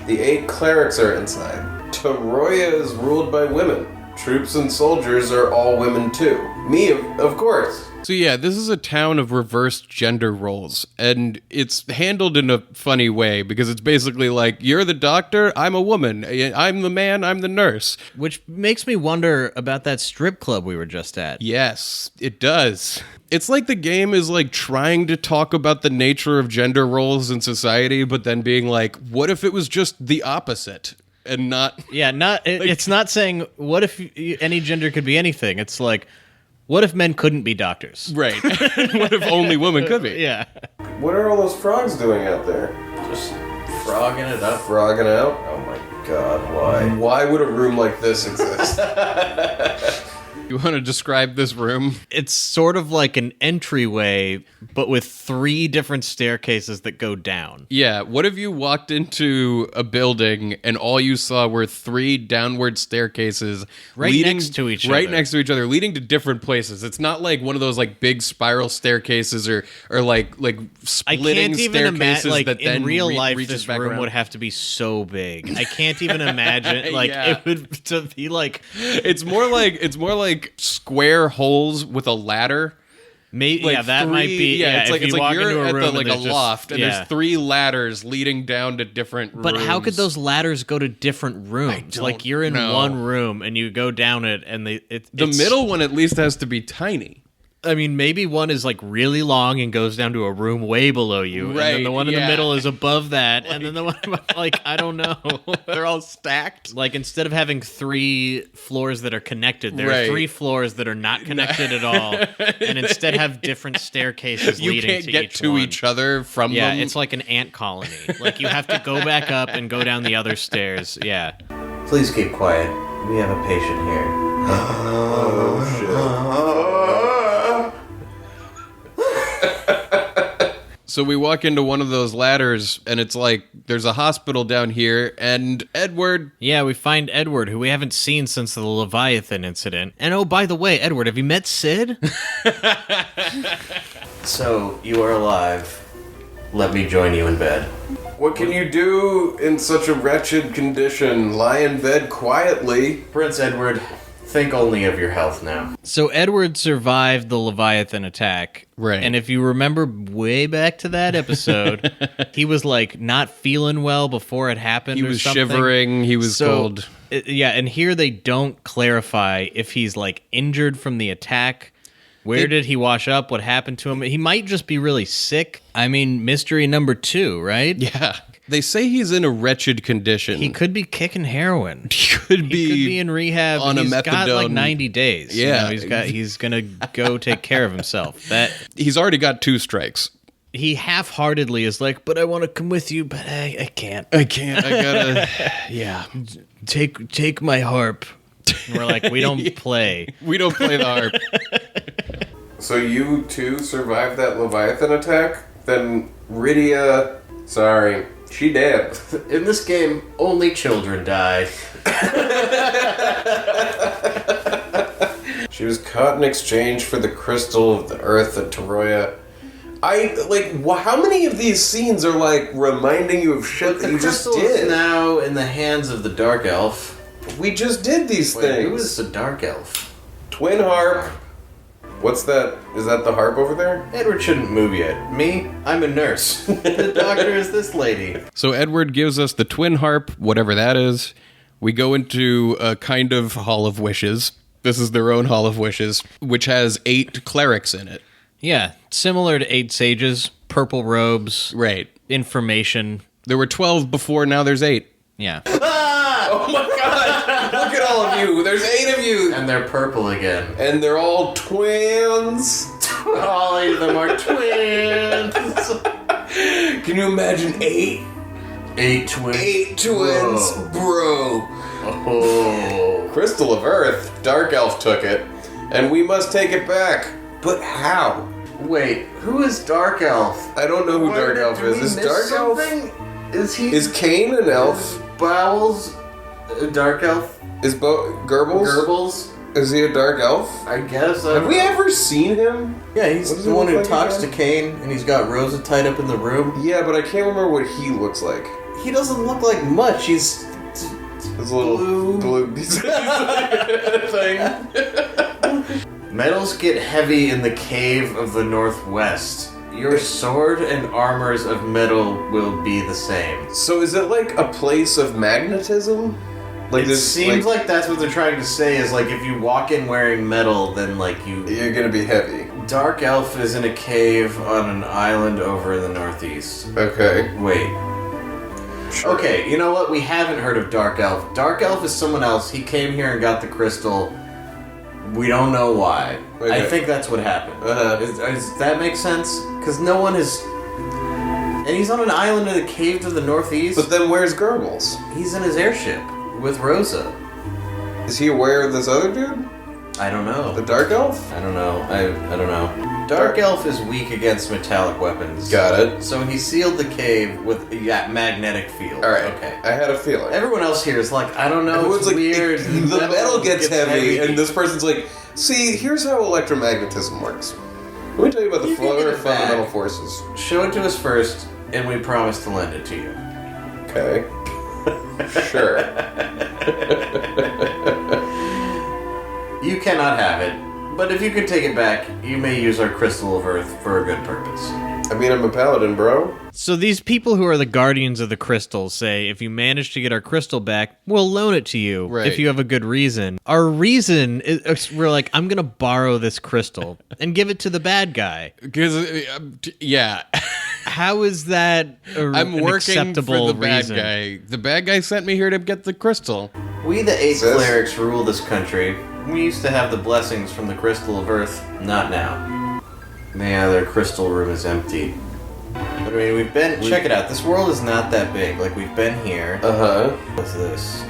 The 8 clerics are inside. Taroya is ruled by women. Troops and soldiers are all women too. Me, of course. So yeah, this is a town of reversed gender roles, and it's handled in a funny way because it's basically like, you're the doctor, I'm a woman, I'm the man, I'm the nurse. Which makes me wonder about that strip club we were just at. Yes, it does. It's like the game is like trying to talk about the nature of gender roles in society, but then being like, what if it was just the opposite? And not... Yeah, it's not saying what if any gender could be anything. It's like, what if men couldn't be doctors? Right. What if only women could be? Yeah. What are all those frogs doing out there? Just frogging it up. Frogging out? Oh my god, why? Why would a room like this exist? You want to describe this room? It's sort of like an entryway, but with 3 different staircases that go down. Yeah, what if you walked into a building and all you saw were 3 downward staircases Next to each right other. next to each other, leading to different places. It's not like one of those like big spiral staircases or like I splitting can't even imagine, staircases like, that then in real life, reaches this back room around. would have to be so big. I can't even imagine, like, Yeah. it would to be like, It's more like square holes with a ladder. maybe, Like yeah, that might be, it's if like you walk you're into a at room the, and like a there's just- loft, and yeah. there's 3 ladders leading down to different rooms. But how could those ladders go to different rooms? don't Like, you're in know. one room and you go down it, and the it's middle one at least has to be tiny. I mean, maybe one is like really long and goes down to a room way below you, and then Right, the one in yeah. the middle is above that, and then the one like I don't know, they're all stacked. Like instead of having 3 floors that are connected, there Right. are 3 floors that are not connected at all, and instead have different staircases You leading can't to get each to one. each other from Yeah, them. it's like an ant colony. Like you have to go back up and go down the other stairs. Yeah. Please keep quiet. We have a patient here. So we walk into one of those ladders, and it's like, there's a hospital down here, and Edward... Yeah, we find Edward, who we haven't seen since the Leviathan incident. And oh, by the way, Edward, have you met Sid? So, you are alive. Let me join you in bed. What can you do in such a wretched condition? Lie in bed quietly. Prince Edward, think only of your health now. So Edward survived the Leviathan attack. Right. And if you remember way back to that episode, he was like not feeling well before it happened. He or was something. shivering, he was cold. Yeah, and here they don't clarify if he's like injured from the attack. Where did he wash up? What happened to him? He might just be really sick. I mean, mystery number 2, right? Yeah. They say he's in a wretched condition. He could be kicking heroin. He could be in rehab on a He's got like methadone. 90 days. Yeah. He's gonna go take care of himself. That He's already got 2 strikes. he half-heartedly is like, but I want to come with you, but I can't. I can't. I gotta... yeah. Take my harp. And we're like, we don't play. We don't play the harp. So you too survived that Leviathan attack? Then Rydia... Sorry. She dead. In this game, only children die. She was caught in exchange for the crystal of the earth at Taroya. How many of these scenes are like reminding you of shit that The you just crystal is did? now in the hands of the Dark Elf. We just did these Wait, things. who is the Dark Elf? Twin harp. What's that? Is that the harp over there? Edward shouldn't move yet. Me, I'm a nurse. The doctor is this lady. So Edward gives us the twin harp, whatever that is. We go into a kind of Hall of Wishes. This is their own Hall of Wishes, which has 8 clerics in it. Yeah, similar to 8 Sages, purple robes, Right. information. There were 12 before, now there's 8. Yeah. Oh my god! Look at all of you! There's 8 of you! And they're purple again. And they're all twins! All 8 of them are twins. Can you imagine 8? 8 twins. 8 twins, Whoa. bro! Oh. Crystal of Earth, Dark Elf took it, and we must take it back. But how? Wait, who is Dark Elf? I don't know who Dark Elf Did we is. Is miss Dark Elf? something? Is he? Is Cain an elf? Bowels a Dark Elf? Is Goebbels? Goebbels? Is he a Dark Elf? I guess. Have we ever seen him? Yeah, he's What does the he one look who like talks again? to Cain, and he's got Rosa tied up in the room. Yeah, but I can't remember what he looks like. He doesn't look like much. He's His little Blue. thing. Metals get heavy in the cave of the Northwest. Your sword and armors of metal will be the same. So is it like a place of magnetism? Like It this seems like that's what they're trying to say, is like if you walk in wearing metal, then like you... you're gonna be heavy. Dark Elf is in a cave on an island over in the northeast. Okay. Wait. Sure. Okay, you know what? We haven't heard of Dark Elf. Dark Elf is someone else. He came here and got the crystal. We don't know why. Okay. I think that's what happened. Does that make sense? Because no one has... And he's on an island in the cave to the northeast. But then where's Goebbels? He's in his airship with Rosa. Is he aware of this other dude? I don't know. The Dark Elf? I don't know. I don't know. Dark Elf is weak against metallic weapons. Got it. So he sealed the cave with magnetic field. Alright. Okay. I had a feeling. Everyone else here is like, I don't know. Everyone's It's like, weird. the metal gets heavy, and this person's like, see, here's how electromagnetism works. Let me tell you about the You can get four it back. fundamental forces. Show it to us first, and we promise to lend it to you. Okay. Sure. You cannot have it, but if you could take it back, you may use our Crystal of Earth for a good purpose. I mean, I'm a paladin, bro. So these people who are the guardians of the crystal say, if you manage to get our crystal back, we'll loan it to you Right. if you have a good reason. Our reason is we're like, I'm going to borrow this crystal and give it to the bad guy. Because, yeah. How is that I'm an working acceptable for the bad reason? guy. The bad guy sent me here to get the crystal. We, the 8 Sis? clerics, rule this country. We used to have the blessings from the Crystal of Earth. Not now. Yeah, their crystal room is empty. But I mean, we've been... Check it out. This world is not that big. Like, we've been here. Uh-huh. What's this?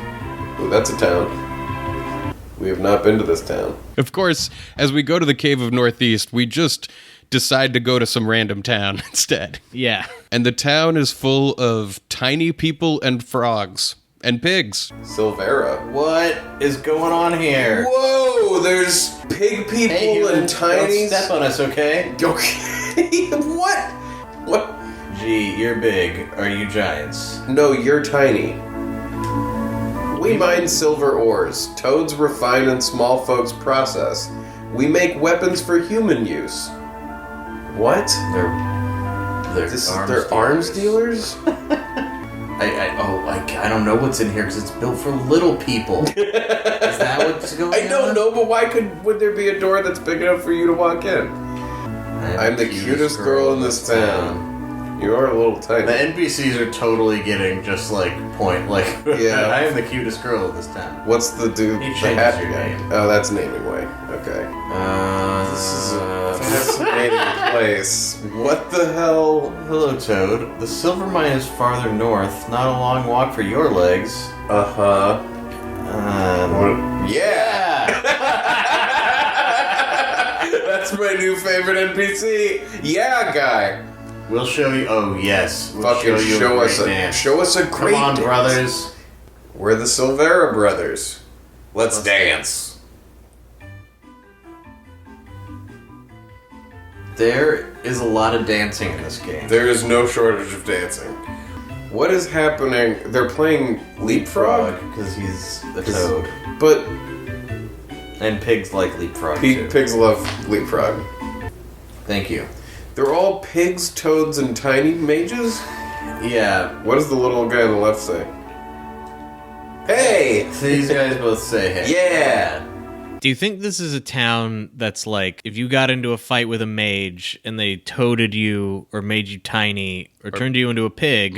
Ooh, that's a town. We have not been to this town. Of course, as we go to the Cave of Northeast, we just decide to go to some random town instead. Yeah. And the town is full of tiny people and frogs and pigs. Silvera. What is going on here? Whoa, there's pig people Hey, you and tiny... Don't step on us, okay? Okay. What? What? Gee, you're big. Are you giants? No, you're tiny. We mine silver ores. Toads refine and small folks process. We make weapons for human use. What? They're arms dealers? I don't know what's in here because it's built for little people. Is that what's going on? I don't know, but would there be a door that's big enough for you to walk in? I'm the cutest girl in this town. You are a little tiny. The NPCs are totally getting just like Yeah. I am the cutest girl in this town. What's the dude? He The changes happy your guy. name. Oh, that's naming way. Okay. This is a fascinating place. What the hell? Hello, Toad. The silver mine is farther north. Not a long walk for your legs. Uh-huh. Yeah! That's my new favorite NPC. Yeah, guy. We'll show you. Oh yes. We'll Fucking show us a Come great on, dance. brothers. We're the Silvera brothers. Let's dance. There is a lot of dancing in this game. There is no shortage of dancing. What is happening? They're playing leapfrog? because he's a toad, But and pigs like leapfrog too. pigs love leapfrog. Thank you. They're all pigs, toads, and tiny mages? Yeah. What does the little guy on the left say? Hey! These guys both say hey. Yeah! Do you think this is a town that's like, if you got into a fight with a mage and they toaded you or made you tiny or turned you into a pig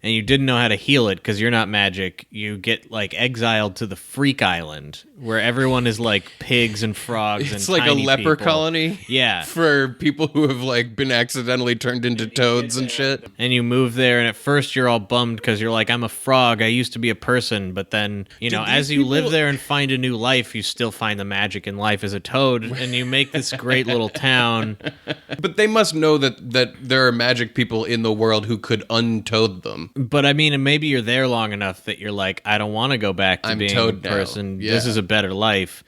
and you didn't know how to heal it because you're not magic, you get like exiled to the Freak Island where everyone is like pigs and frogs It's and like a tiny leper people. colony. Yeah. For people who have like been accidentally turned into toads and shit. And you move there, and at first you're all bummed because you're like, I'm a frog, I used to be a person. But then, you know, these as you live people- there and find a new life, you still find the magic in life as a toad, and you make this great little town. But they must know that there are magic people in the world who could untoad them. But I mean, and maybe you're there long enough that you're like, I don't want to go back to I'm being toad a now. person. Yeah. This is a better life.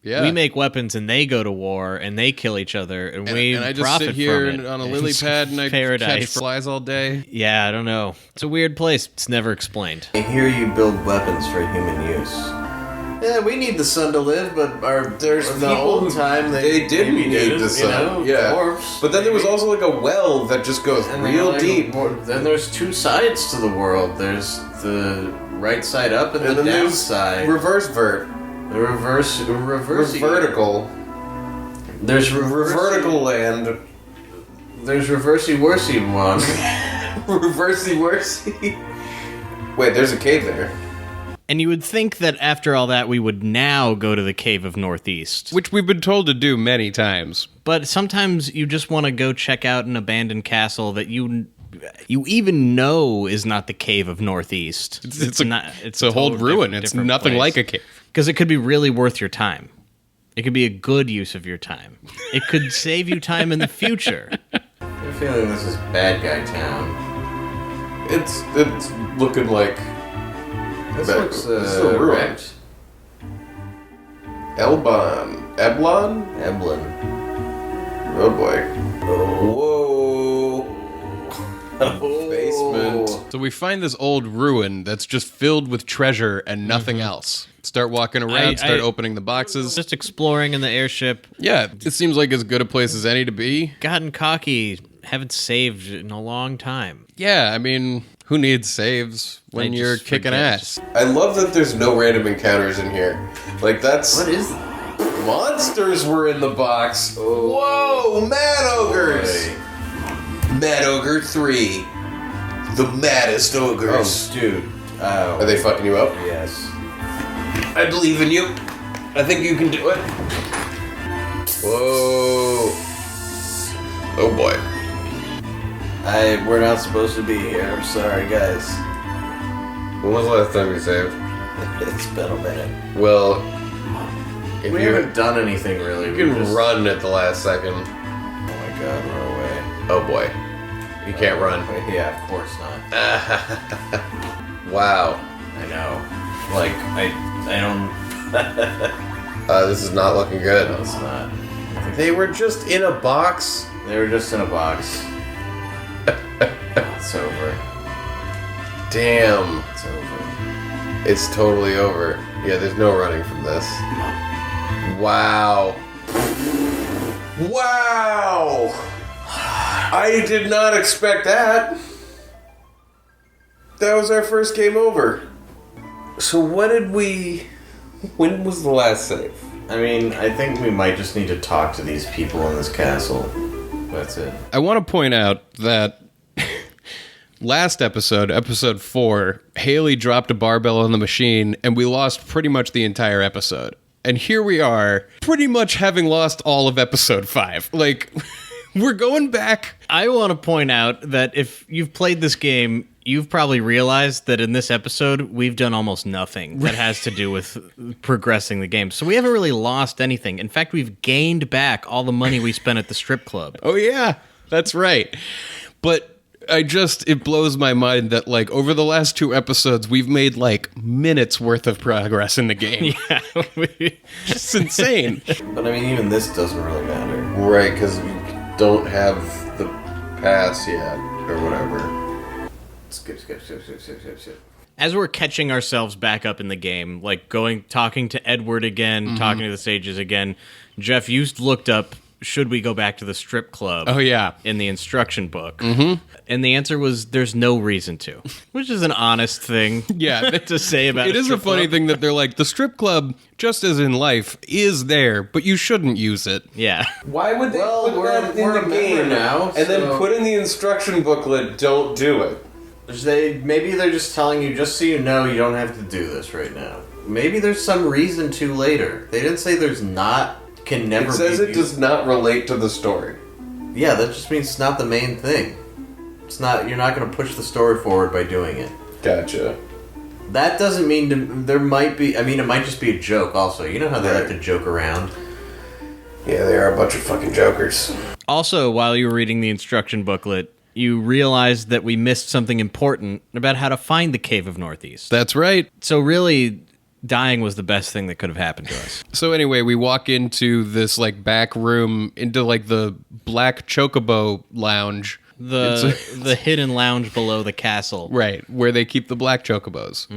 Yeah. We make weapons and they go to war and they kill each other and we and I just profit sit here from it. on a lily It's pad and I catch paradise. flies all day. Yeah, I don't know. It's a weird place. It's never explained. I hear you build weapons for human use. Yeah, we need the sun to live, but there's the people old who time They didn't maybe need didn't, the sun. You know, yeah. dwarfs, But then there was maybe. also like a well that just goes And real then, deep. Then there's two sides to the world. There's the right side up and, And the then down there's side. reverse vert. The reverse Vertical. There's Vertical land. There's reversey worsey one. Reversey worsey. Wait, there's a cave there. And you would think that after all that, we would now go to the Cave of Northeast. Which we've been told to do many times. But sometimes you just want to go check out an abandoned castle that you even know is not the Cave of Northeast. It's a whole ruin. It's nothing like a cave. Because it could be really worth your time. It could be a good use of your time. It could save you time in the future. I have a feeling this is bad guy town. It's looking like This But looks this is a ruin. wrecked. Eblon. Eblin. Oh boy. Whoa. Basement. So we find this old ruin that's just filled with treasure and nothing else. Start walking around, start opening the boxes. Just exploring in the airship. Yeah, it seems like as good a place as any to be. Gotten cocky. Haven't saved in a long time. Yeah, I mean, who needs saves when They you're just kicking forget. ass? I love that there's no random encounters in here. Like that's What is that? monsters were in the box. Whoa, Mad Ogres. Mad Ogre 3. The maddest ogres. Oh, dude. Are they fucking you up? Yes. I believe in you. I think you can do it. Whoa. Oh boy. We're not supposed to be here. I'm sorry, guys. When was the last time you saved? It's been a minute. Well, if We you haven't done anything really. you can run at the last second. Oh my God, run away. Oh boy. You can't run. Yeah, of course not. Wow. I know. Like, I don't... This is not looking good. No, it's not. They were just in a box. They were just in a box. It's over. Damn. It's over. It's totally over. Yeah, there's no running from this. Wow. Wow! I did not expect that. That was our first game over. So when was the last save? I mean, I think we might just need to talk to these people in this castle. That's it. I want to point out that last episode, episode 4, Haley dropped a barbell on the machine, and we lost pretty much the entire episode. And here we are, pretty much having lost all of episode 5. Like, we're going back. I want to point out that if you've played this game, you've probably realized that in this episode, we've done almost nothing that has to do with progressing the game. So we haven't really lost anything. In fact, we've gained back all the money we spent at the strip club. Oh, yeah, that's right. But it blows my mind that, like, over the last 2 episodes, we've made, like, minutes worth of progress in the game. Yeah. It's insane. But I mean, even this doesn't really matter. Right, because we don't have the pass yet, or whatever. Skip. As we're catching ourselves back up in the game, like talking to Edward again, talking to the sages again, Jeff, you looked up, should we go back to the strip club? Oh, yeah. In the instruction book. Mm-hmm. And the answer was, there's no reason to. Which is an honest thing to say about it. It is a funny club. thing that they're like, the strip club, just as in life, is there, but you shouldn't use it. Yeah. Why would they Well, put we're that a in the member game now, and then so- put in the instruction booklet, don't do it? Maybe they're just telling you, just so you know, you don't have to do this right now. Maybe there's some reason to later. They didn't say there's not, can never be. It says it does not relate to the story. Yeah, that just means it's not the main thing. It's not. You're not going to push the story forward by doing it. Gotcha. That doesn't mean there might be. I mean, it might just be a joke. Also, you know how they like to joke around. Yeah, they are a bunch of fucking jokers. Also, while you were reading the instruction booklet, you realized that we missed something important about how to find the Cave of Northeast. That's right. So really, dying was the best thing that could have happened to us. So anyway, we walk into this, like, back room, into, like, the black chocobo lounge. The hidden lounge below the castle. Right, where they keep the black chocobos.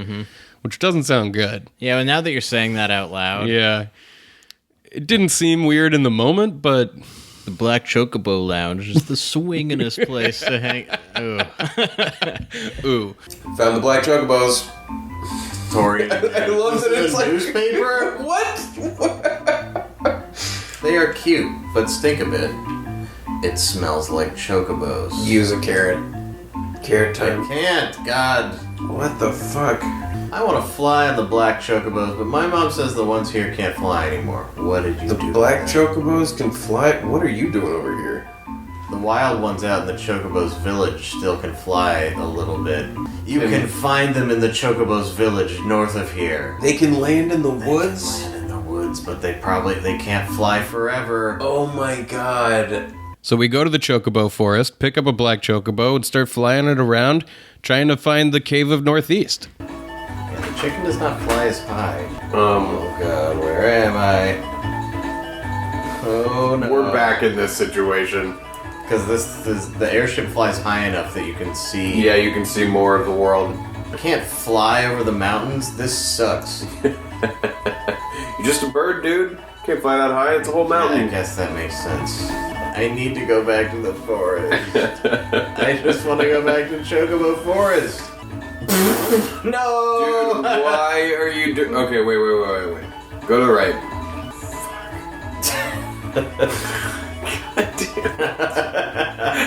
Which doesn't sound good. Yeah, and now that you're saying that out loud. Yeah. It didn't seem weird in the moment, but... The Black Chocobo Lounge is the swinginest place to hang. Ooh. Found the black chocobos. Tori, I love that it's like newspaper. What? They are cute, but stink a bit. It smells like chocobos. Use a carrot. Carrot I time. can't. God. What the fuck? I want to fly on the black chocobos, but my mom says the ones here can't fly anymore. What did you The do? black chocobos can fly? What are you doing over here? The wild ones out in the chocobos village still can fly a little bit. You can find them in the chocobos village north of here. They can land in the They woods? can land in the woods, but they can't fly forever. Oh my god. So we go to the chocobo forest, pick up a black chocobo, and start flying it around, trying to find the Cave of Northeast. Yeah, the chicken does not fly as high. Oh god, where am I? Oh no. We're back in this situation. Because the airship flies high enough that you can see. Yeah, you can see more of the world. You can't fly over the mountains. This sucks. You're just a bird, dude. Can't fly that high. It's a whole I mountain. guess that makes sense. I need to go back to the forest. I just want to go back to Chocobo Forest. No! Dude, why are you doing... Okay, wait. Go to the right.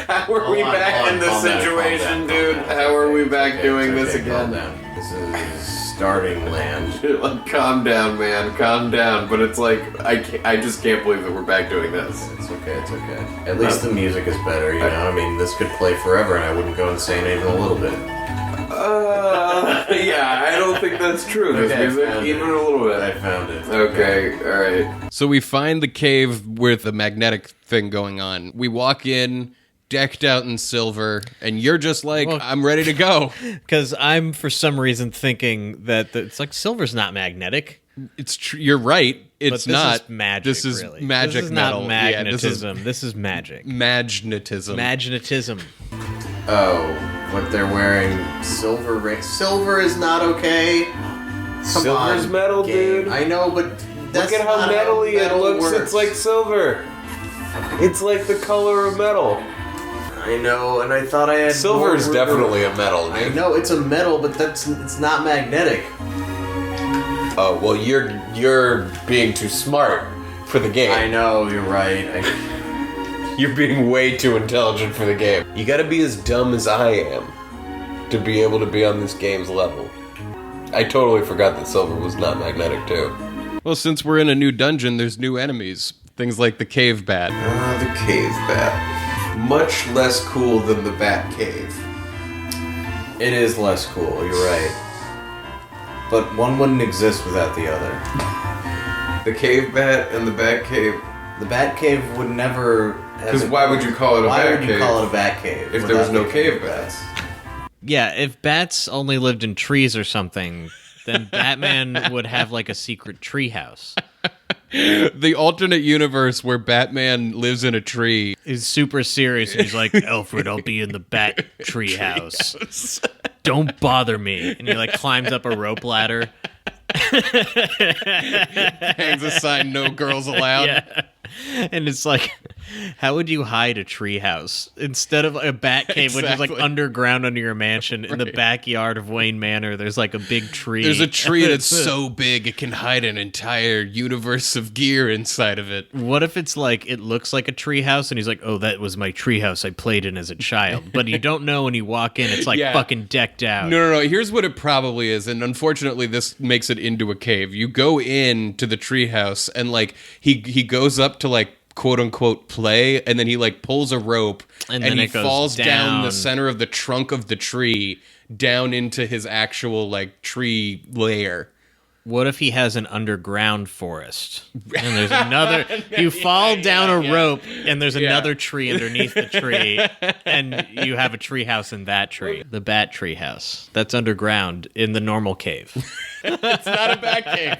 How are we back in this situation, dude? How are we back doing this Calm again? down. This is starting land. Like, calm down, man. Calm down. But it's like, I just can't believe that we're back doing this. It's okay. At least the music is better, you know? I mean, this could play forever and I wouldn't go insane even a little bit. Yeah, I don't think think that's true. There's Okay, I music, found even it. a little I bit. found it. Okay, alright. So we find the cave with the magnetic thing going on. We walk in, decked out in silver, and you're just like, Well- I'm ready to go. Because I'm, for some reason, thinking that it's like silver's not magnetic. It's you're right. It's But this not is magic. This is really. magic This is metal. not Yeah, magnetism. This is magic. magnetism. Magnetism. Oh, what they're wearing, silver ring. Silver is not okay. Come Silver's on, metal, game. dude. I know, but that's Look at how not metally it metal looks. works. It's like silver. It's like the color of metal. I know, and I thought I had Silver more is room. definitely a metal, I dude. know it's a metal, but it's not magnetic. Oh, well, you're being too smart for the game. I know, you're right. You're being way too intelligent for the game. You gotta be as dumb as I am to be able to be on this game's level. I totally forgot that silver was not magnetic, too. Well, since we're in a new dungeon, there's new enemies. Things like the cave bat. Ah, the cave bat. Much less cool than the bat cave. It is less cool, you're right. But one wouldn't exist without the other. The cave bat and the bat cave. The Bat Cave would never... Because why would you call it a Why bat would you cave? call it a Bat Cave? If there was without no the cave bats? Yeah, if bats only lived in trees or something, then Batman would have like a secret tree house. The alternate universe where Batman lives in a tree. He's super serious and he's like, Alfred, I'll be in the bat tree house. Don't bother me. And he like climbs up a rope ladder. Hangs a sign, no girls allowed. Yeah. And it's like, how would you hide a tree house? Instead of a bat cave, which is like Exactly. underground under your mansion, in the Right. backyard of Wayne Manor, there's like a big tree. There's a tree that's so big it can hide an entire universe of gear inside of it. What if it's like, it looks like a tree house, and he's like, oh, that was my tree house I played in as a child. But you don't know when you walk in, it's like Yeah. fucking decked out. No. Here's what it probably is, and unfortunately, this makes it into a cave. You go in to the treehouse, and like he goes up to like quote unquote play, and then he like pulls a rope, And and then he it goes falls down the down. center of the trunk of the tree down into his actual like tree lair. What if he has an underground forest? And there's another. You fall down a rope, and there's another tree underneath the tree, and you have a tree house in that tree. The bat tree house. That's underground in the normal cave. It's not a bat cave.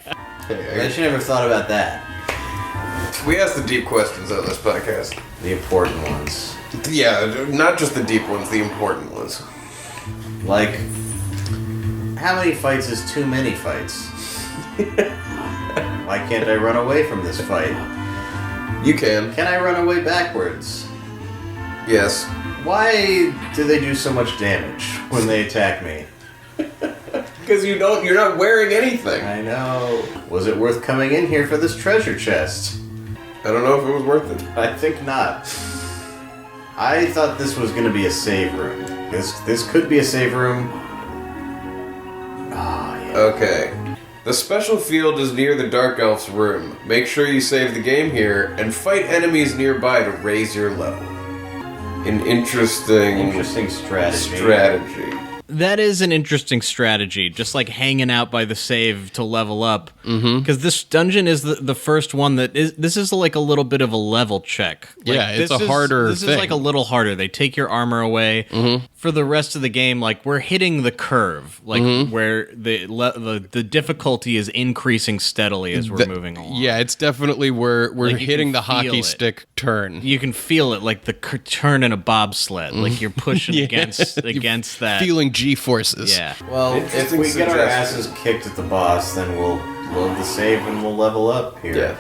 I actually never thought about that. We ask the deep questions on this podcast. The important ones. Yeah, not just the deep ones, the important ones. Like, how many fights is too many fights? Why can't I run away from this fight? You can. Can I run away backwards? Yes. Why do they do so much damage when they attack me? Because you're not wearing anything. I know. Was it worth coming in here for this treasure chest? I don't know if it was worth it. I think not. I thought this was going to be a save room. This could be a save room. Ah, yeah. Okay. The special field is near the Dark Elf's room. Make sure you save the game here and fight enemies nearby to raise your level. An interesting strategy. That is an interesting strategy, just like hanging out by the save to level up. Because this dungeon is the first one that is. This is like a little bit of a level check. Like, Yeah, it's this a harder This is thing. like a little harder. They take your armor away. For the rest of the game, like we're hitting the curve, like where the difficulty is increasing steadily as we're moving along. Yeah, it's definitely we're Like, you hitting can the feel hockey it. stick turn. You can feel it, like the turn in a bobsled, like you're pushing against that. Feeling G-forces. Yeah. Well, if Interesting we get our suggestion. asses kicked at the boss, then we'll load the save and we'll level up here. Yeah.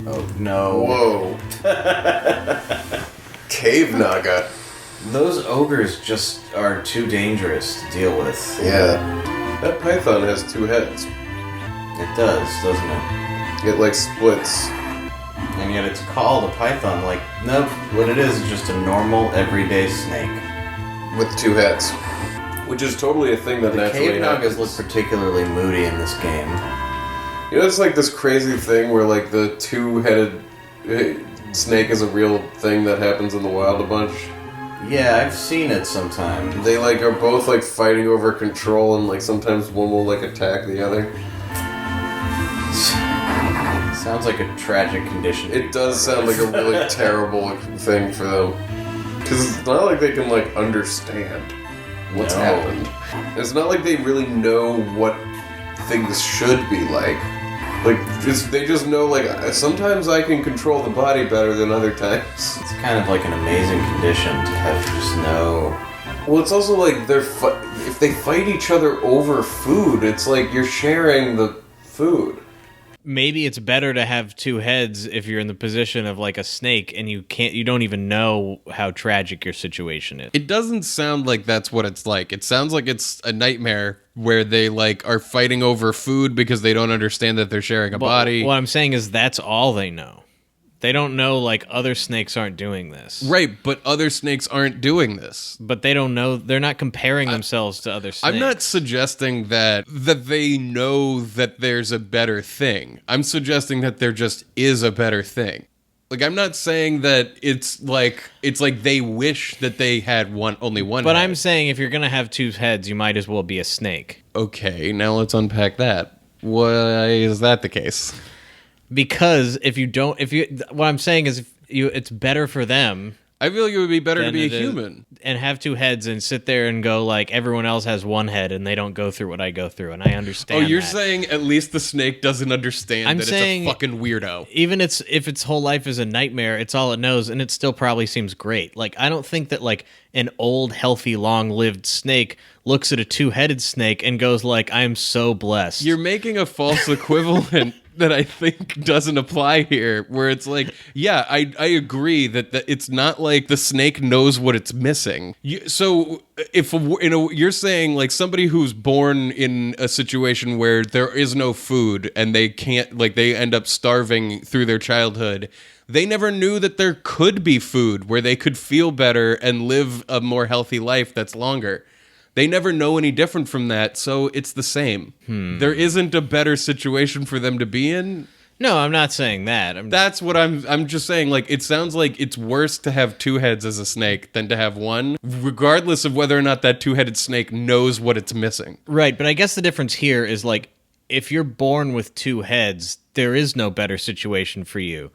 Oh, no. Whoa. Cave Naga. Those ogres just are too dangerous to deal with. Yeah. That python has two heads. It does, doesn't it? It like splits. And yet it's called a python. Like, nope. What it is just a normal, everyday snake. With two heads. Which is totally a thing that The naturally cave nagas happens. look particularly moody in this game. You know, it's like this crazy thing where like the two-headed snake is a real thing that happens in the wild a bunch. Yeah, I've seen it sometimes. They like are both like fighting over control, and like sometimes one will like attack the other. Sounds like a tragic condition. It does sound like a really terrible thing for them, because it's not like they can like understand what's happened. It's not like they really know what things should be like. Like, they just know, like, sometimes I can control the body better than other times. It's kind of like an amazing condition to have just no... Well, it's also like, if they fight each other over food, it's like you're sharing the food. Maybe it's better to have two heads if you're in the position of like a snake and you don't even know how tragic your situation is. It doesn't sound like that's what it's like. It sounds like it's a nightmare where they like are fighting over food because they don't understand that they're sharing a body. What I'm saying is that's all they know. They don't know like other snakes aren't doing this. Right, but other snakes aren't doing this. But they don't know, they're not comparing themselves to other snakes. I'm not suggesting that they know that there's a better thing. I'm suggesting that there just is a better thing. Like, I'm not saying that it's like they wish that they had only one But head. I'm saying if you're going to have two heads, you might as well be a snake. Okay, now let's unpack that. Why is that the case? Because what I'm saying is it's better for them. I feel like it would be better to than be a it is- human. and have two heads and sit there and go like everyone else has one head and they don't go through what I go through, and I understand. Oh, you're that. saying at least the snake doesn't understand I'm that saying- it's a fucking weirdo. Even if its whole life is a nightmare, it's all it knows, and it still probably seems great. Like, I don't think that like an old, healthy, long-lived snake looks at a two-headed snake and goes like, "I'm so blessed." You're making a false equivalent that I think doesn't apply here, where it's like, yeah, I agree that it's not like the snake knows what it's missing. So if you're saying like somebody who's born in a situation where there is no food and they can't, like, they end up starving through their childhood, they never knew that there could be food where they could feel better and live a more healthy life that's longer. They never know any different from that, so it's the same. There isn't a better situation for them to be in. No, I'm not saying that. That's what I'm just saying. Like, it sounds like it's worse to have two heads as a snake than to have one, regardless of whether or not that two-headed snake knows what it's missing. Right, but I guess the difference here is like if you're born with two heads, there is no better situation for you.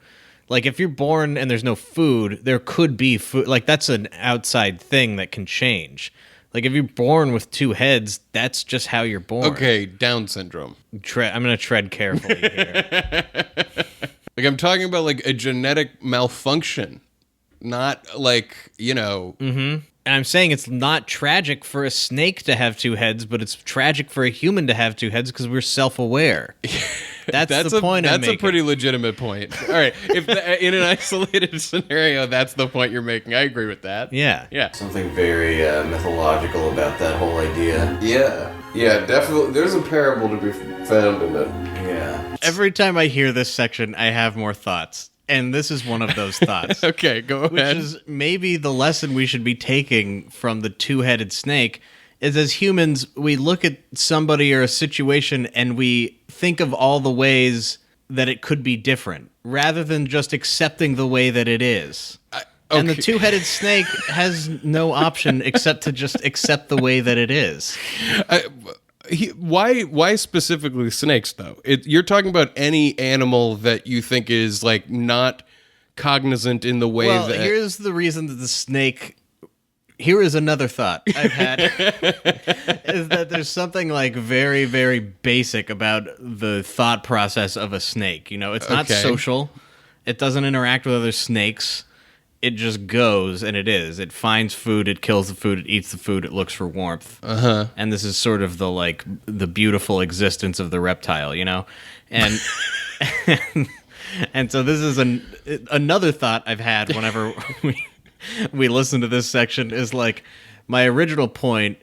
Like, if you're born and there's no food, there could be food. Like, that's an outside thing that can change. Like, if you're born with two heads, that's just how you're born. Okay, Down syndrome. I'm going to tread carefully here. Like, I'm talking about, like, a genetic malfunction. Not, like, you know... And I'm saying it's not tragic for a snake to have two heads, but it's tragic for a human to have two heads because we're self-aware. That's the point I'm making. That's a pretty legitimate point. All right, if in an isolated scenario, that's the point you're making. I agree with that. Yeah. Yeah. Something very mythological about that whole idea. Yeah, definitely. There's a parable to be found in it. Yeah. Every time I hear this section, I have more thoughts. And this is one of those thoughts. Okay, go Which ahead. is maybe the lesson we should be taking from the two-headed snake is, as humans, we look at somebody or a situation and we think of all the ways that it could be different, rather than just accepting the way that it is. And the two-headed snake has no option except to just accept the way that it is. Why specifically snakes, though? You're talking about any animal that you think is, like, not cognizant in the way Well, that... here's the reason that the snake... Here is another thought I've had, is that there's something, like, very, very basic about the thought process of a snake. You know, it's not Okay. social. It doesn't interact with other snakes. It just goes, and it is. It finds food, it kills the food, it eats the food, it looks for warmth. Uh-huh. And this is sort of the beautiful existence of the reptile, you know? And and so this is another thought I've had whenever we listen to this section is, like, my original point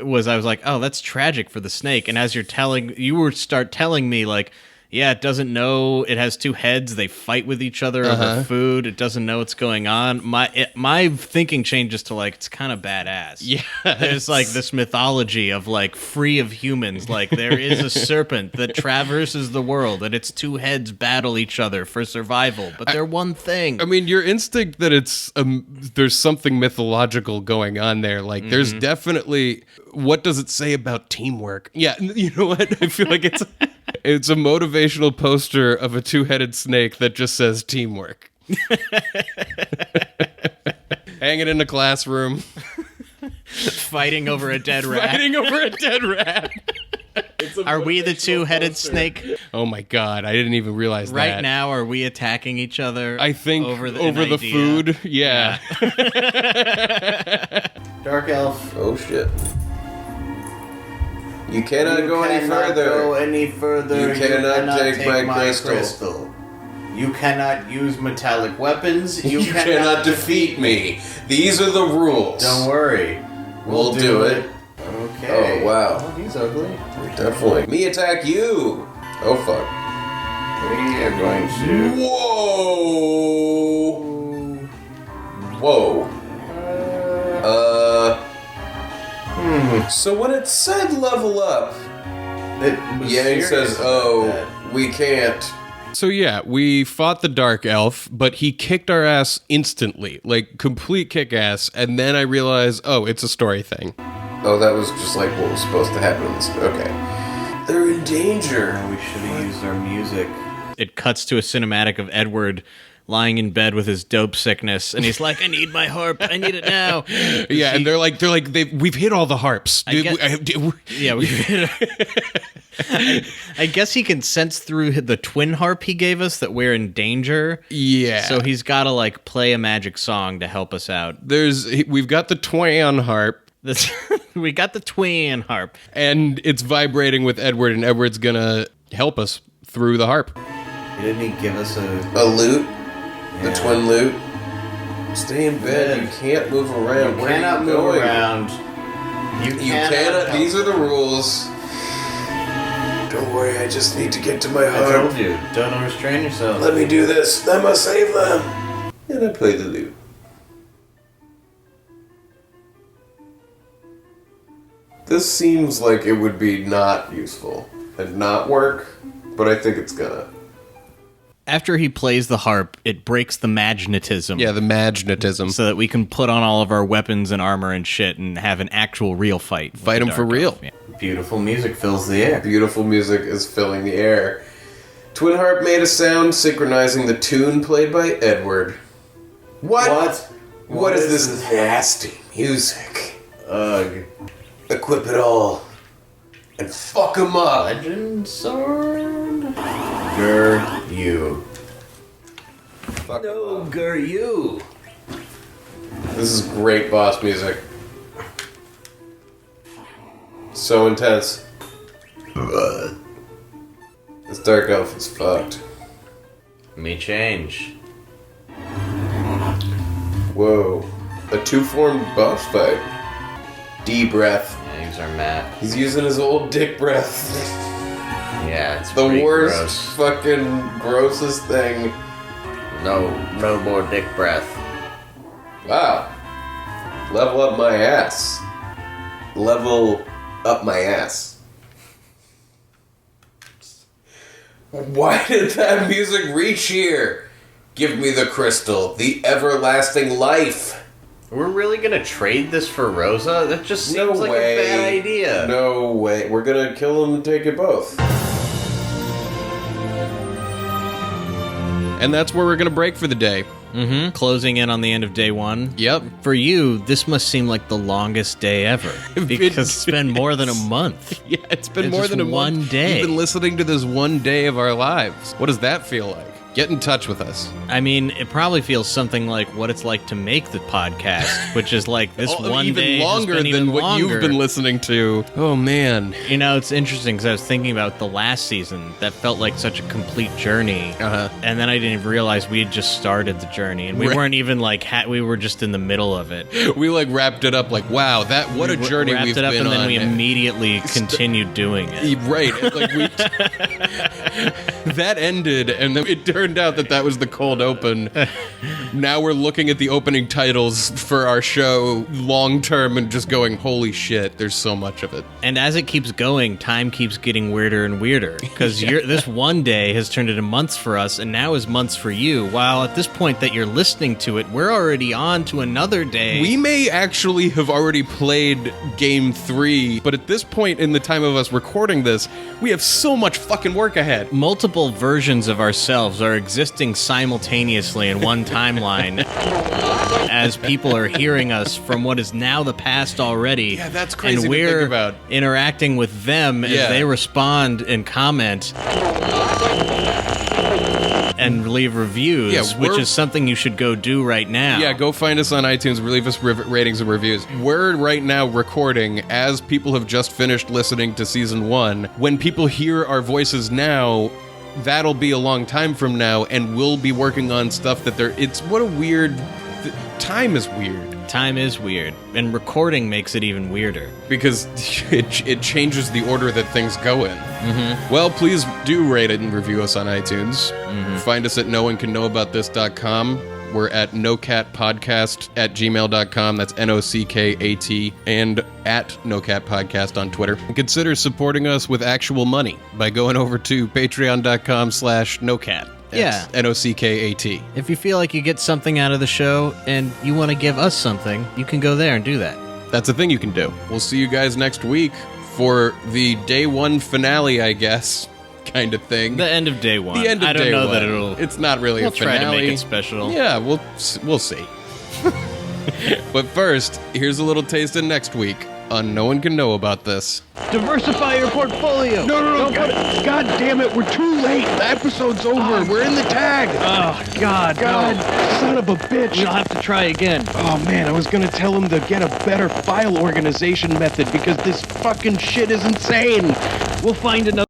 was I was like, oh, that's tragic for the snake. And as you start telling me, like, Yeah, it doesn't know. It has two heads. They fight with each other over food. It doesn't know what's going on. My thinking changes to like it's kind of badass. Yeah, there's like this mythology of like free of humans. Like there is a serpent that traverses the world, and its two heads battle each other for survival. But they're one thing. I mean, your instinct that it's there's something mythological going on there. Like, there's definitely. What does it say about teamwork? Yeah, you know what? I feel like it's a motivational poster of a two-headed snake that just says teamwork. Hang it in the classroom. Fighting over a dead rat. Fighting over a dead rat. Are we the two-headed snake? Oh my god, I didn't even realize that. Right now, are we attacking each other? I think over the food. Yeah. Dark Elf. Oh shit. You cannot go any further. Go any further. You cannot take my crystal. You cannot use metallic weapons. You cannot defeat me. These are the rules. Don't worry. We'll do it. Okay. Oh, wow. Oh, he's ugly. Definitely. Me attack you. Oh, fuck. We are going to... Whoa. So when it said level up, Yang says, oh, we can't. So yeah, we fought the Dark Elf, but he kicked our ass instantly. Like, complete kick-ass, and then I realized, oh, it's a story thing. Oh, that was just like what was supposed to happen in this. Okay. They're in danger. We should have used our music. It cuts to a cinematic of Edward lying in bed with his dope sickness, and he's like, "I need my harp. I need it now." Yeah, and we've hit all the harps. We've hit. I guess he can sense through the twin harp he gave us that we're in danger. Yeah. So he's got to like play a magic song to help us out. We've got the twin harp. We got the twin harp, and it's vibrating with Edward, and Edward's gonna help us through the harp. Didn't he give us a lute? The twin lute? Stay in bed. You can't move around. You cannot move around. You cannot. These are the rules. Don't worry, I just need to get to my harp. I told you, don't overstrain yourself. Let me do this. I must save them. And I play the lute. This seems like it would be not useful and not work, but I think it's gonna. After he plays the harp, it breaks the magnetism. Yeah, the magnetism. So that we can put on all of our weapons and armor and shit and have an actual real fight. Fight him for real. Yeah. Beautiful music fills the air. Beautiful music is filling the air. Twin harp made a sound synchronizing the tune played by Edward. What? What is this nasty music? Ugh. Equip it all. And fuck him up. Legend sword? Gur you. Fuck No, Gur you. This is great boss music. So intense. This Dark Elf is fucked. Me change. Whoa. A two-formed boss fight. D breath. Yeah, use our map. He's using his old dick breath. Yeah, it's the pretty worst, gross. fucking grossest thing. No more dick breath. Wow. Level up my ass. Level up my ass. Why did that music reach here? Give me the crystal, the everlasting life. We're really gonna trade this for Rosa? That just seems like a bad idea. No way. We're gonna kill him and take it both. And that's where we're going to break for the day. Mm-hmm. Closing in on the end of day one. Yep. For you, this must seem like the longest day ever. Because it's been more than a month. Yeah, it's been It's more just than a one month. day. You've been listening to this one day of our lives. What does that feel like? get in touch with us. I mean, it probably feels something like what it's like to make the podcast, which is like this one even day longer has been than even what longer. you've been listening to. Oh, man. You know, it's interesting because I was thinking about the last season that felt like such a complete journey, and then I didn't even realize we had just started the journey, and we Right. weren't even like we were just in the middle of it. We like wrapped it up like, wow, what a journey Wrapped we've it up, been and then on. we immediately continued doing it. Right, like we that ended, and then it turned out that was the cold open. Now we're looking at the opening titles for our show long term and just going, holy shit, there's so much of it. And as it keeps going, time keeps getting weirder and weirder because this one day has turned into months for us, and now is months for you. While at this point that you're listening to it, we're already on to another day. We may actually have already played Game 3, but at this point in the time of us recording this, we have so much fucking work ahead. Multiple versions of ourselves are existing simultaneously in one timeline as people are hearing us from what is now the past already. Yeah, that's crazy and to we're think about. interacting with them Yeah. as they respond and comment and leave reviews, Yeah, which we're- is something you should go do right now. Yeah, go find us on iTunes, leave us ratings and reviews. We're right now recording as people have just finished listening to Season 1. When people hear our voices now, that'll be a long time from now, and we'll be working on stuff that what a weird... time is weird. Time is weird, and recording makes it even weirder. Because it changes the order that things go in. Mm-hmm. Well, please do rate it and review us on iTunes. Mm-hmm. Find us at noonecannowabouthis.com. We're at nocatpodcast@gmail.com. That's NOCKAT. And at nocatpodcast on Twitter. And consider supporting us with actual money by going over to patreon.com/nocat. Yeah. NOCKAT. If you feel like you get something out of the show and you want to give us something, you can go there and do that. That's a thing you can do. We'll see you guys next week for the day one finale, I guess, kind of thing. The end of day one. The end of I don't day know one. that it'll... It's not really We'll a finale. try to make it special. Yeah, we'll see. But first, here's a little taste of next week on No One Can Know About This. Diversify your portfolio. No. God damn it, we're too late. The episode's over. We're in the tag. Oh, God, God, son of a bitch. You'll have to try again. Oh, man, I was going to tell him to get a better file organization method because this fucking shit is insane. We'll find another